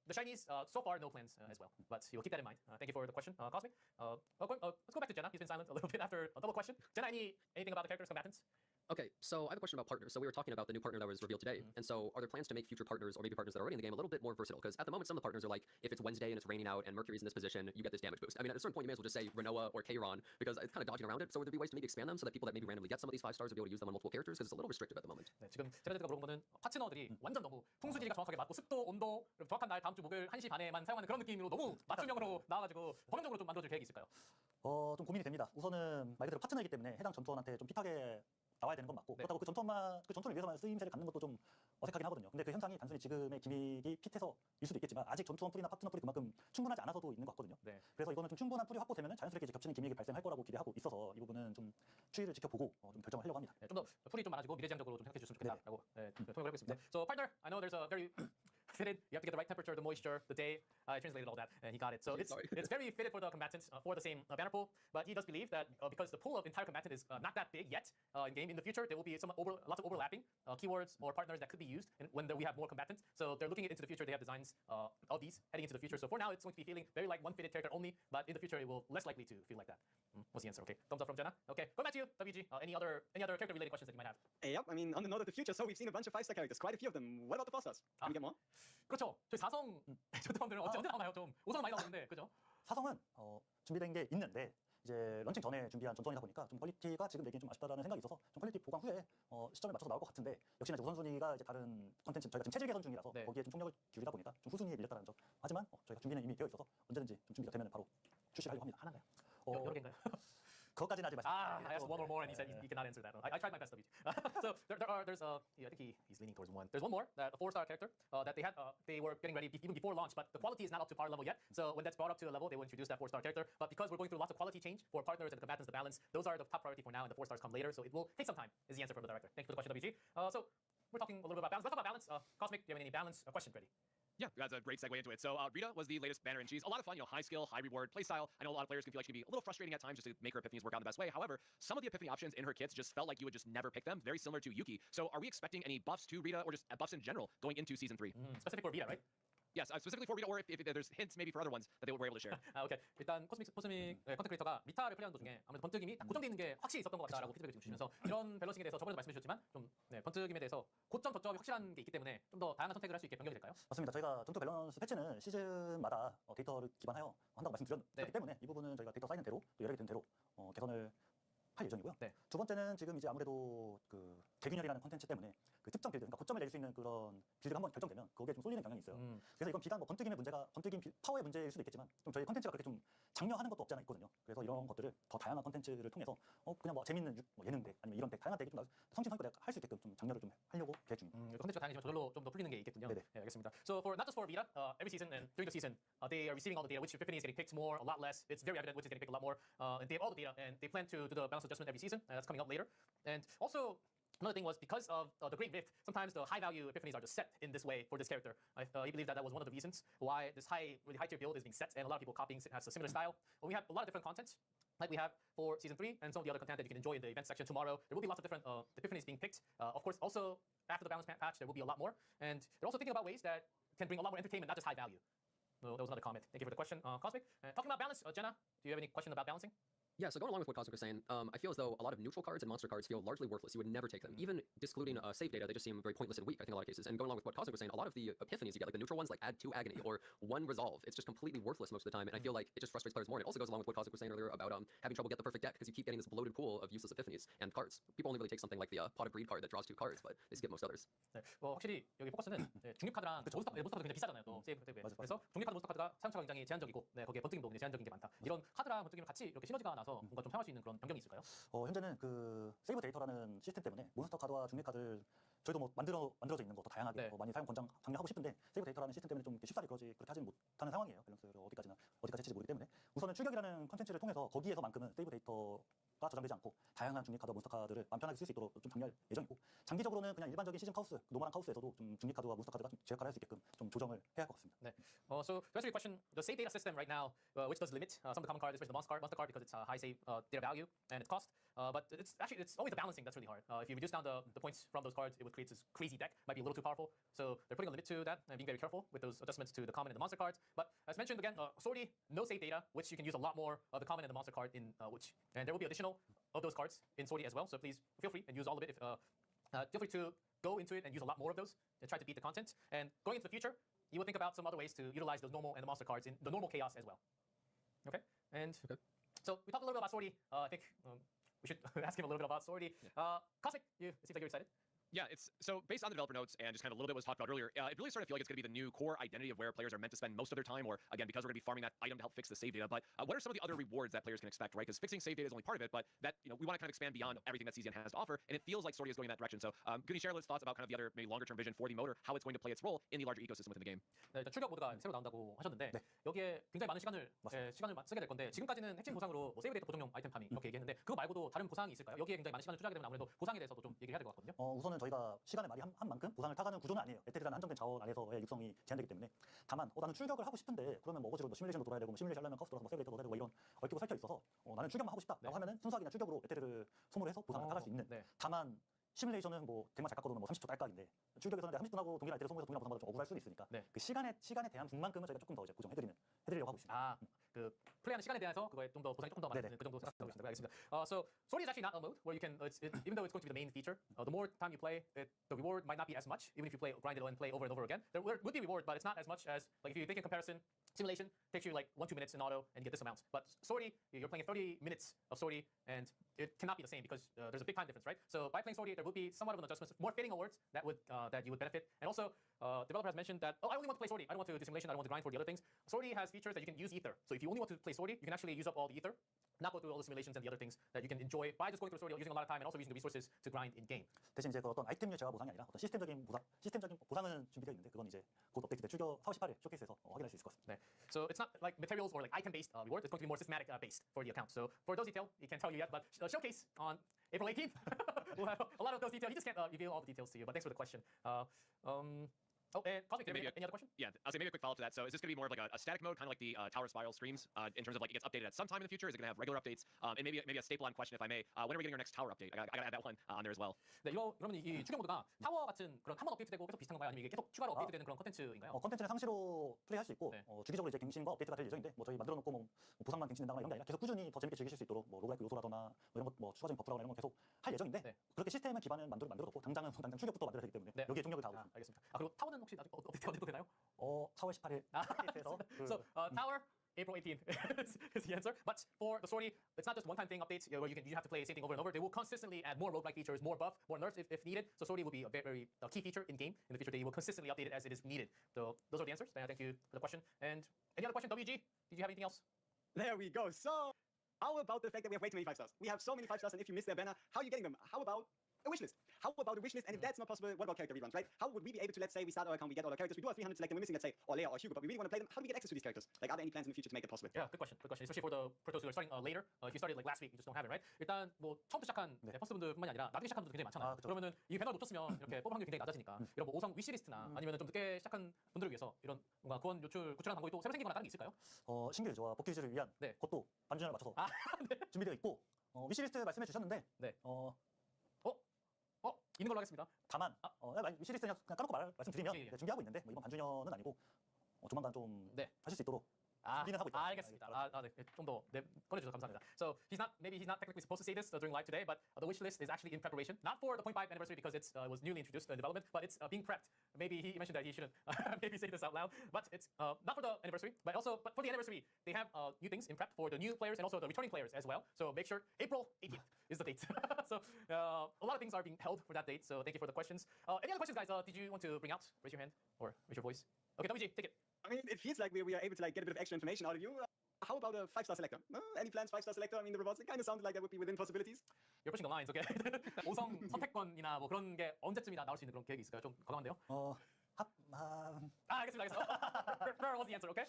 the shinies so far no plans as well, but you'll keep that in mind. Thank you for the question, Cosmic. Let's go back to Jenna. He's been silent a little bit after a double question. Jenna, anything about the characters combatants? Okay, so I have a question about partners. So we were talking about the new partner that was revealed today, and so are there plans to make future partners or maybe partners that are already in the game a little bit more versatile? Because at the moment, some of the partners are like, if it's Wednesday and it's raining out and Mercury's in this position, you get this damage boost. I mean, at a certain point, you may as well just say Renoa or Kairon because it's kind of dodging around it. So would there be ways to maybe expand them so that people that maybe randomly get some of these 5 stars would be able to use them on multiple characters? Because it's a little restrictive at the moment. 네, 지금 제라드가 물어본 거는 파트너들이 완전 너무 풍수지리가 정확하게 맞고 습도, 온도, 그리고 정확한 날 다음 주 목요일 1시 반에만 사용하는 그런 느낌으로 너무 맞춤형으로 나와가지고 범용적으로 좀 만들어줄 계획이 있을까요? 좀 고민이 됩니다. 우선은 말 그대로 파트너이기 때문에 해당 전투원한테 좀 핏하게 나와야 되는 건 맞고 그렇다고 그 전투를 위해서만 쓰임새를 갖는 것도 좀 어색하긴 하거든요. 근데 그 현상이 단순히 지금의 기믹이 핏해서일 수도 있겠지만 아직 전투원 풀이나 파트너 풀이 그만큼 충분하지 않아서도 있는 것 같거든요. 네. 그래서 이거는 좀 충분한 풀이 확보되면 자연스럽게 이제 겹치는 기믹이 발생할 거라고 기대하고 있어서 이 부분은 좀 추이를 지켜보고 좀 결정을 하려고 합니다. 네, 좀 더 풀이 좀 많아지고 미래지향적으로 좀 생각해 주셨으면 좋겠다라고 통역을 하고 있습니다. So partner, I know there's a very fitted. You have to get the right temperature, the moisture, the day. I translated all that, and he got it. So it's very fitted for the combatants for the same banner pool. But he does believe that because the pool of entire combatant is not that big yet in game, in the future there will be lots of overlapping keywords or partners that could be used when we have more combatants. So they're looking into the future. They have designs of these heading into the future. So for now, it's going to be feeling very like one fitted character only. But in the future, it will less likely to feel like that. What's the answer? Okay, thumbs up from Jenna. Okay, going back to you, WG. Any other character related questions that you might have? Yep, I mean, on the note of the future, so we've seen a bunch of 5-star characters, quite a few of them. What about the 4-stars? Can we get more? 그렇죠. 저희 4성 전투원들은 언제 나오나요? 좀 5성 많이 나오는데, 그죠? 사성은 준비된 게 있는데 이제 런칭 전에 준비한 전투원이다 보니까 좀 퀄리티가 지금 내기엔 좀 아쉽다라는 생각이 있어서 좀 퀄리티 보강 후에 시점에 맞춰서 나올 것 같은데 역시나 이제 우선순위가 이제 다른 컨텐츠 저희가 지금 체질 개선 중이라서 네. 거기에 좀 총력을 기울이다 보니까 좀 후순위에 밀렸다는 점. 하지만 저희가 준비는 이미 되어 있어서 언제든지 좀 준비가 되면 바로 출시하려고 합니다. 하나인가요? 어, 여러 개인가요? 그것까지는 아직 말씀. I asked one or more, and he said he cannot answer that. I tried my best, WG. So there's I think he's leaning towards one. There's one more, a 4-star character that they were getting ready even before launch, but the quality is not up to par level yet. So when that's brought up to a level, they will introduce that 4-star character. But because we're going through lots of quality change for partners and the combatants, the balance, those are the top priority for now, and the 4 stars come later. So it will take some time. Is the answer from the director. Thank you for the question, WG. So we're talking a little bit about balance. Let's talk about balance. Cosmic, do you have any balance question ready? Yeah, that's a great segue into it. So Rita was the latest banner in cheese. A lot of fun, high skill, high reward, play style. I know a lot of players can feel like she can be a little frustrating at times just to make her epiphanies work out in the best way. However, some of the epiphany options in her kits just felt like you would just never pick them, very similar to Yuki. So are we expecting any buffs to Rita or just buffs in general going into Season 3? Specific for Vita, right? Yes, specifically for Rita, or if there's hints maybe for other ones that they were able to share. 오케이. 일단 코스믹 컨텐트 크리에이터가 리타를 플레이하는 도중에 아무래도 번뜩임이 딱 고정되어 있는 게 확실히 있었던 것 같다라고 피드백을 지금 주시면서 이런 밸런싱에 대해서 저번에도 말씀해 주셨지만 좀 번뜩임에 대해서 고점 저점이 확실한 게 있기 때문에 좀 더 다양한 선택을 할 수 있게 변경이 될까요? 맞습니다. 저희가 전투 밸런스 패치는 시즌마다 데이터를 기반하여 한다고 말씀드렸기 네. 때문에 이 부분은 저희가 데이터 쌓이는 대로 또 여력이 된 대로 개선을 할 예정이고요. 네. 두 번째는 지금 이제 아무래도 그 개균열이라는 컨텐츠 때문에 그 특정 빌드, 그러니까 고점을 낼 수 있는 그런 빌드가 한번 결정되면 거기에 좀 쏠리는 경향이 있어요. 그래서 이건 비단 번뜩임의 문제가 파워의 문제일 수도 있겠지만 좀 저희 컨텐츠가 그렇게 좀 장려하는 것도 없지 않아 있거든요. 그래서 이런 것들을 더 다양한 컨텐츠를 통해서 그냥 재밌는 예능 덱 아니면 이런 덱 다양한 덱이 좀 성심성의껏 할 수 있게끔 좀 장려를 좀 하려고 계획 중입니다. 컨텐츠가 다양해지면 저절로 좀 더 풀리는 게 있겠군요. 네네. 네, 알겠습니다. So for not just for Vita, every season and during the season, they are receiving all the data. Which epiphany is getting picked more, a lot less. It's very evident which is getting picked a lot more. And they have all the data, and they plan to do the balance adjustment every season. That's coming up later. And also, another thing was because of the Great Rift, sometimes the high value epiphanies are just set in this way for this character. I believe that was one of the reasons why this really high tier build is being set, and a lot of people copying has a similar style. But we have a lot of different content, like we have for Season 3 and some of the other content that you can enjoy in the event section tomorrow. There will be lots of different epiphanies being picked. Of course, also after the balance patch, there will be a lot more. And they're also thinking about ways that can bring a lot more entertainment, not just high value. So that was another comment. Thank you for the question, Cosmic. Talking about balance, Jenna, do you have any question about balancing? Yeah, so going along with what Cosmic was saying, I feel as though a lot of neutral cards and monster cards feel largely worthless. You would never take them. Even discluding save data, they just seem very pointless and weak, I think, in a lot of cases. And going along with what Cosmic was saying, a lot of the epiphanies you get, like the neutral ones, like add 2 agony or 1 resolve, it's just completely worthless most of the time. And I feel like it just frustrates players more. And it also goes along with what Cosmic was saying earlier about having trouble get the perfect deck because you keep getting this bloated pool of useless epiphanies and cards. People only really take something like the Pot of Greed card that draws 2 cards, but they skip most others. 네, 확실히 여기 포커스는 중립 카드랑 몬스터 카드 굉장히 비싸잖아요. 또 세이브 때 그래서 중립 카드 몬스터 카드가 사용처가 굉장히 제한적이고, 네, 거기에 번뜩임도 굉장히 제한적인 게 많다. 이런 카드랑 번뜩임을 같이 이렇게 시너지가 나서 뭔가 좀 사용할 수 있는 그런 변경이 있을까요? 현재는 그 세이브 데이터라는 시스템 때문에 몬스터 카드와 중립 카드를 저희도 뭐 만들어져 있는 거 더 다양하게 네. 많이 사용 장려하고 싶은데 세이브 데이터라는 시스템 때문에 좀 쉽사리 그렇게 하지는 못하는 상황이에요. 밸런스를 어디까지 해칠지 모르기 때문에 우선은 출격이라는 컨텐츠를 통해서 거기에서만큼은 세이브 데이터가 저장되지 않고 다양한 중립 카드, 몬스터 카드를 마음 편하게 쓸 수 있도록 좀 장려할 예정이고, 장기적으로는 그냥 일반적인 시즌 카우스, 노멀한 카우스에서도 좀 중립 카드와 몬스터 카드가 좀 제어를 할 수 있게끔 좀 조정을 해야 할 것 같습니다. 네. So to answer your question, the save data system right now, which does limit some of the common cards, especially the monster card because it's a high save data value and its cost. But it's always the balancing that's really hard. If you reduce down the points from those cards, it would create this crazy deck. Might be a little too powerful. So they're putting a limit to that and being very careful with those adjustments to the common and the monster cards. But as mentioned again, Swordy, no save data, which you can use a lot more of the common and the monster card in and there will be additional of those cards in Swordy as well. So please feel free and use all of it. Feel free to go into it and use a lot more of those and try to beat the content. And going into the future, you will think about some other ways to utilize those normal and the monster cards in the normal chaos as well. Okay? And so we talked a little bit about Swordy. I think we should ask him a little bit about Swordy. Cosmic, it seems like you're excited. Yeah, it's so based on the developer notes and just kind of a little bit was talked about earlier, it really started to feel like it's going to be the new core identity of where players are meant to spend most of their time, or again, because we're going to be farming that item to help fix the save data. But what are some of the other rewards that players can expect, right? Because fixing save data is only part of it, but that, you know, we want to kind of expand beyond everything that CZN has to offer, and it feels like Swordy is going in that direction. So can you share Liz thoughts about kind of the other maybe longer term vision for the motor, how it's going to play its role in the larger ecosystem within the game? 네, 일단 출격 모드가 새로 나온다고 하셨는데 여기에 굉장히 많은 시간을 쓰게 될 건데 지금까지는 핵심 보상으로 뭐 세이브 데이터 보정용 아이템 파밍 이렇게 얘기했는데 그거 말고도 다른 보상이 있을까요? 여기에 굉장히 많은 시간을 투자하게 되면 아무래도 보상에 대해서도 좀 얘기를 해야 될 것 같거든요. 우선은 저희가 시간의 말이 한 만큼 보상을 타가는 구조는 아니에요. 에테르라는 한정된 자원 안에서의 육성이 제한되기 때문에. 다만 나는 출격을 하고 싶은데 그러면 뭐 어거지로 뭐 시뮬레이션도 돌아야 되고 뭐 시뮬레이션 하려면 카우스 돌아서 뭐 세이브 데이터 넣어야 되고 뭐 이런 얽히고 설켜 있어서 나는 출격만 하고 싶다라고 하면은 순수하게 그냥 출격으로 에테르를 소모를 해서 보상을 타갈 수 있는. 다만 시뮬레이션은 뭐 덱만 잘 깎아도는 뭐 30초 딸깍인데 출격에서는 내가 30분 하고 동일한 에테르 소모해서 동일한 보상받아 좀 억울할 수도 있으니까 그 시간에 대한 부분만큼은 저희가 조금 더 이제 고정해드리려고 하고 있습니다. 그 플레이하는 시간에 대해서 그거에 좀 더 보상이 조금 더 많은 그 정도 생각하고 있습니다. 알겠습니다. So Swordy is actually not a mode where you can, even though it's going to be the main feature, the more time you play, the reward might not be as much. Even if you grind it and play over and over again, there would be reward, but it's not as much as like if you think in comparison. Simulation takes you like 1-2 minutes in auto and you get this amount. But Swordy, you're playing 30 minutes of Swordy and it cannot be the same because there's a big time difference, right? So by playing Swordy, there would be somewhat of an adjustment, more fitting awards that you would benefit. And also, developer has mentioned that, I only want to play Swordy. I don't want to do simulation. I don't want to grind for the other things. Swordy has features that you can use ether. So if you only want to play Swordy, you can actually use up all the ether, not go through all the simulations and the other things that you can enjoy by just going through Swordy, using a lot of time and also using the resources to grind in game. 대신 이제 그 어떤 아이템류 제가 보상이 아니라 어떤 시스템적인 보상은 준비되어 있는데 그건 이제 곧 업데이트 때 출격 4월 18일 쇼케이스에서 확인할 수 있을 것 같습니다. 네. So it's not like materials or like item-based reward. It's going to be more systematic based for the account. So for those details, he can't tell you yet, but showcase on April 18th, we'll have a lot of those details. He just can't reveal all the details to you. But thanks for the question. And Cosmic, any other question? Yeah, I'll say maybe a quick follow-up to that. So is this going to be more of like a static mode, kind of like the Tower Spiral streams, in terms of like it gets updated at some time in the future? Is it going to have regular updates? And maybe a staple-on question, if I may. When are we getting our next Tower update? I got to add that one on there as well. 네, 그러면 이 출격 모드가 타워 같은 그런 한 번 업데이트되고 계속 비슷한 건가요? 아니면 이게 계속 추가로 업데이트되는 그런 컨텐츠인가요? 컨텐츠는 상시로 플레이할 수 있고 네. 주기적으로 이제 갱신과 업데이트가 될 예정인데 뭐 저희 만들어 놓고 뭐 보상만 갱신된다거나 이런 게 아니라 계속 꾸준히 더 재밌게 즐기실 수 있도록 뭐 로그라이크 요소라거나 뭐 이런 것 뭐 추가적인 버프라거나 이런 거 계속 할 예정인데 그렇게 시스템의 기반을 만들어놓고 당장 출격부터 만들어야 되기 때문에 여기에 동력을 다하고 있습니다. 알겠습니다. 그리고 타워는 혹시 나중에 업데이트가 언제 또 되나요? 4월 18일 쇼케이스에서 So Tower April 18th is the answer. But for the Swordy, it's not just one-time thing updates where you have to play the same thing over and over. They will consistently add more roguelike features, more buff, more nerfs if needed. So Swordy will be a very key feature in game in the future. They will consistently update it as it is needed. So those are the answers. Thank you for the question. And any other question, WG? Did you have anything else? There we go. So, how about the fact that we have way too many 5 stars? We have so many 5 stars, and if you miss their banner, how are you getting them? How about a wish list? How about a wish list? And if that's not possible, what about character reruns, right? How would we be able to, let's say, we start our account, we get all our characters, we do have 300 select, and we're missing, let's say, Orlea or Hugo, but we really want to play them. How do we get access to these characters? Like, are there any plans in the future to make that possible? Yeah, good question. Good question. Especially for the Protoss who are starting later. If you started like last week, you just don't have it, right? 일단 뭐 처음부터 시작한 퍼스트분들뿐만이 아니라 나중에 시작한 분들 굉장히 많잖아요. 그러면은 이 배너를 놓쳤으면 이렇게 뽑을 확률이 굉장히 낮아지니까 이런 뭐 5성 위시리스트나 아니면 좀 늦게 시작한 분들을 위해서 이런 뭔가 구원 구출하는 방법이 또 새로 생기거나 다른 게 있을까요? 신규 유저와 복귀 유저를 위한 그것도 반주전을 맞춰서 준비되어 있고 위시리스트 말씀해 주셨는데 있는 걸로 하겠습니다. 다만 위시리스트 그냥 까놓고 말씀드리면 준비하고 있는데 뭐 이번 반주년은 아니고 조만간 좀 하실 수 있도록 준비는 하고 있다. 알겠습니다. 네, 좀 더 꺼내주셔서 감사합니다. So maybe he's not technically supposed to say this during live today, but the wish list is actually in preparation, not for the 0.5 anniversary because it was newly introduced in development, but it's being prepped. Maybe he mentioned that he shouldn't maybe say this out loud, but it's not for the anniversary, but for the anniversary, they have new things in prep for the new players and also the returning players as well. So make sure April 18th is the date. So a lot of things are being held for that date. So thank you for the questions. Any other questions, guys? Did you want to bring out? Raise your hand or raise your voice. Okay, WG, take it. I mean, it feels like we are able to get a bit of extra information out of you. How about a 5-star selector? Any plans, 5-star selector? I mean, the rewards, it kind of sounded like that would be within possibilities. You're pushing the lines, okay? 5성 선택권이나 뭐 그런 게 언제쯤이나 나올 수 있는 그런 계획이 있을까요? 좀 과감한데요? 알겠습니다. Where was the answer, okay?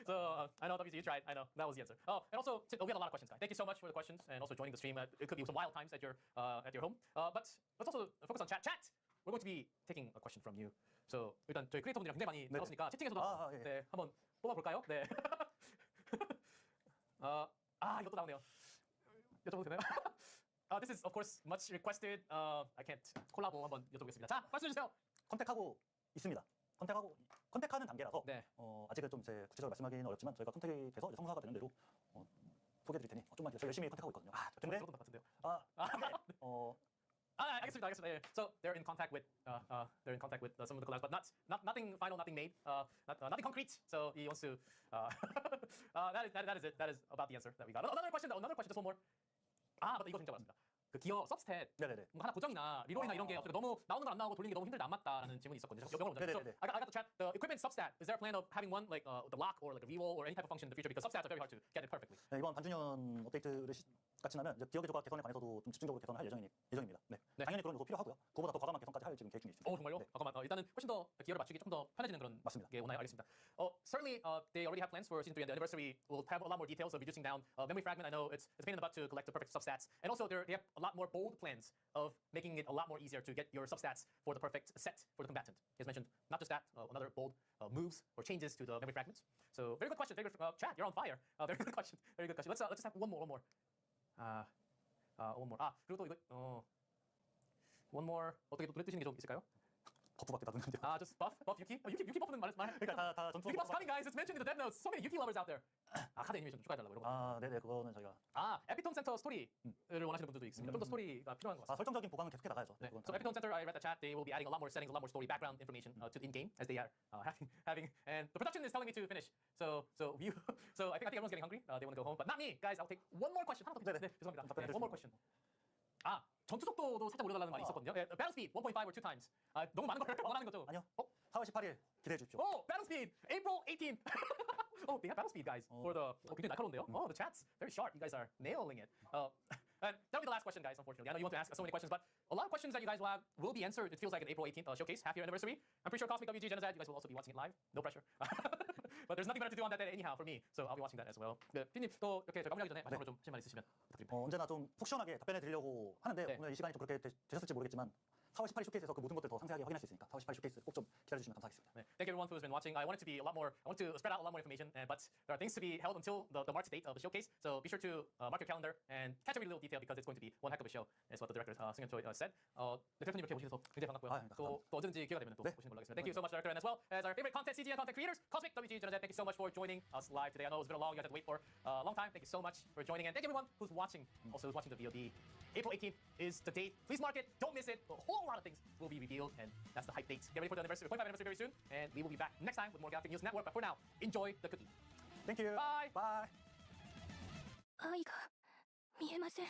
so I know, WG, you tried. I know, that was the answer. Oh, and also, we had a lot of questions, guys. Thank you so much for the questions and also joining the stream. It could be some wild times at your home. But let's also focus on chat. Chat! We're going to be taking a question from you. So 일단 저희 크리에이터분들이랑 굉장히 많이 다뤘으니까 채팅에서도 네, 한번 뽑아볼까요? 네. 이것도 나오네요. 여쭤봐도 되나요? This is of course much requested. I can't 콜라보 한번 여쭤보겠습니다. 자, 말씀해주세요. 컨택하고 있습니다. 컨택하는 단계라서 네. 아직은 좀 제 구체적으로 말씀하기는 어렵지만 저희가 컨택이 돼서 이제 성사가 되는 대로 소개해드릴 테니 좀만 기다려. 열심히 컨택하고 있거든요. 근데 들었던 것 같은데요. 알겠습니다. 예. So they're in contact with some of the collabs, but nothing final, nothing made, nothing concrete. So he wants to. That is it. That is about the answer that we got. Another question, just one more. 맞다, 이거 진짜 많습니다. 그 기어 서브스탯 네네네. 뭔가 하나 고정이나 리롤이나 이런 게 어떻게 너무 나오는 걸 안 나오고 돌리는 게 너무 힘들다 안 맞다라는 질문이 있었거든요. 영어로 먼저. So I got the chat. The equipment substat. Is there a plan of having one like the lock or like a reroll or any type of function in the future? Because substats are very hard to get it perfectly. 네, 이번 반주년 업데이트를 같이 나면 이제 기억의 조각 개선에 관해서도 좀 집중적으로 개선을 할 예정입니다. 네. 당연히 그런 요소 필요하고요. 그거보다 더 과감한 개선까지 할 지금 계획 중에 있습니다. 정말요? 네. 잠깐만. 일단은 훨씬 더 기어를 맞추기 좀 더 편해지는 그런 맞습니다. 게 오나요? 알겠습니다. Certainly, they already have plans for season 3 and the anniversary. Will have a lot more details of reducing down memory fragment. I know it's a pain in the butt to collect the perfect substats, and also they have a lot more bold plans of making it a lot more easier to get your substats for the perfect set for the combatant. He's mentioned not just that, another bold moves or changes to the memory fragments. So very good question. Very good chat. You're on fire. Very good question. Very good question. Let's just have one more. One more. 그리고 또 이거 one more 어떻게 또 뜨시는 게 좀 있을까요? 버프밖에 다 듣는데요. just buff Yuki. Yuki 버프는 말. 그러니까 다 전투. Yuki buff's coming, guys. It's mentioned in the dev notes. So many Yuki lovers out there. 카드 애니메이션 좀 추가해달라고 이런 거. 네네, 그거는 저희가. 에피톤 센터 스토리를 원하시는 분들도 있습니다. 좀 더 스토리가 필요한 것 같습니다. 설정적인 보강은 계속해 나가야죠. 네. So Epitone Center, I read the chat. They will be adding a lot more settings, a lot more story background information to in-game as they are having. And the production is telling me to finish. So I think everyone's getting hungry. They want to go home, but not me, guys. I'll take one more question. 하나 더. 네, 죄송합니다. One more question. 전투 속도도 살짝 올려달라는 말이 있었거든요. Battle speed 1.5 or 2 times. 너무 많은 걸 원하는 거죠? 아니요. 4월 18일 기대해 주십시오. Battle speed April 18th. They have battle speed, guys. For the 굉장히 날카로운데요. The chat's very sharp. You guys are nailing it. And that'll be the last question, guys. Unfortunately, I know you want to ask so many questions, but a lot of questions that you guys will have will be answered. It feels like an April 18th showcase, half-year anniversary. I'm pretty sure Cosmic WG Genocide, you guys will also be watching it live. No pressure. But there's nothing better to do on that day anyhow for me, so I'll be watching that as well. 피디님 또 이렇게 마무리하기 전에 마지막으로 좀 하실 말 있으시면 부탁드립니다. 언제나 좀 속 시원하게 답변해 드리려고 하는데 오늘 이 시간이 좀 그렇게 되셨을지 모르겠지만 4월 18일 쇼케이스에서 그 모든 것들 더 상세하게 확인할 수 있으니까 4월 18일 쇼케이스 꼭 좀 기다려 주시면 감사하겠습니다. Thank you everyone who's been watching. I want to spread out a lot more information, but there are things to be held until the March date of the showcase. So be sure to mark your calendar and catch every little detail because it's going to be one heck of a show. That's what the director 승현 Choi said. 대표님 이렇게 모시셔서 굉장히 반갑고요. 또 언제든지 기회가 되면 또 보시는 걸로 하겠습니다. Thank you so much, director, and as well as our favorite content CGN content creators, Cosmic WG Genocide. Thank you so much for joining us live today. I know it's been a long, you guys had to wait for a long time. Thank you so much for joining, and thank you everyone who's watching. Also who's watching the VOD. April 18th is the date. Please mark it. Don't miss it. A whole lot of things will be revealed, and that's the hype date. Get ready for the anniversary, 0.5 anniversary very soon, and we will be back next time with more Galactic News Network. But for now, enjoy the cookie. Thank you. Bye. Bye. 愛が見えません。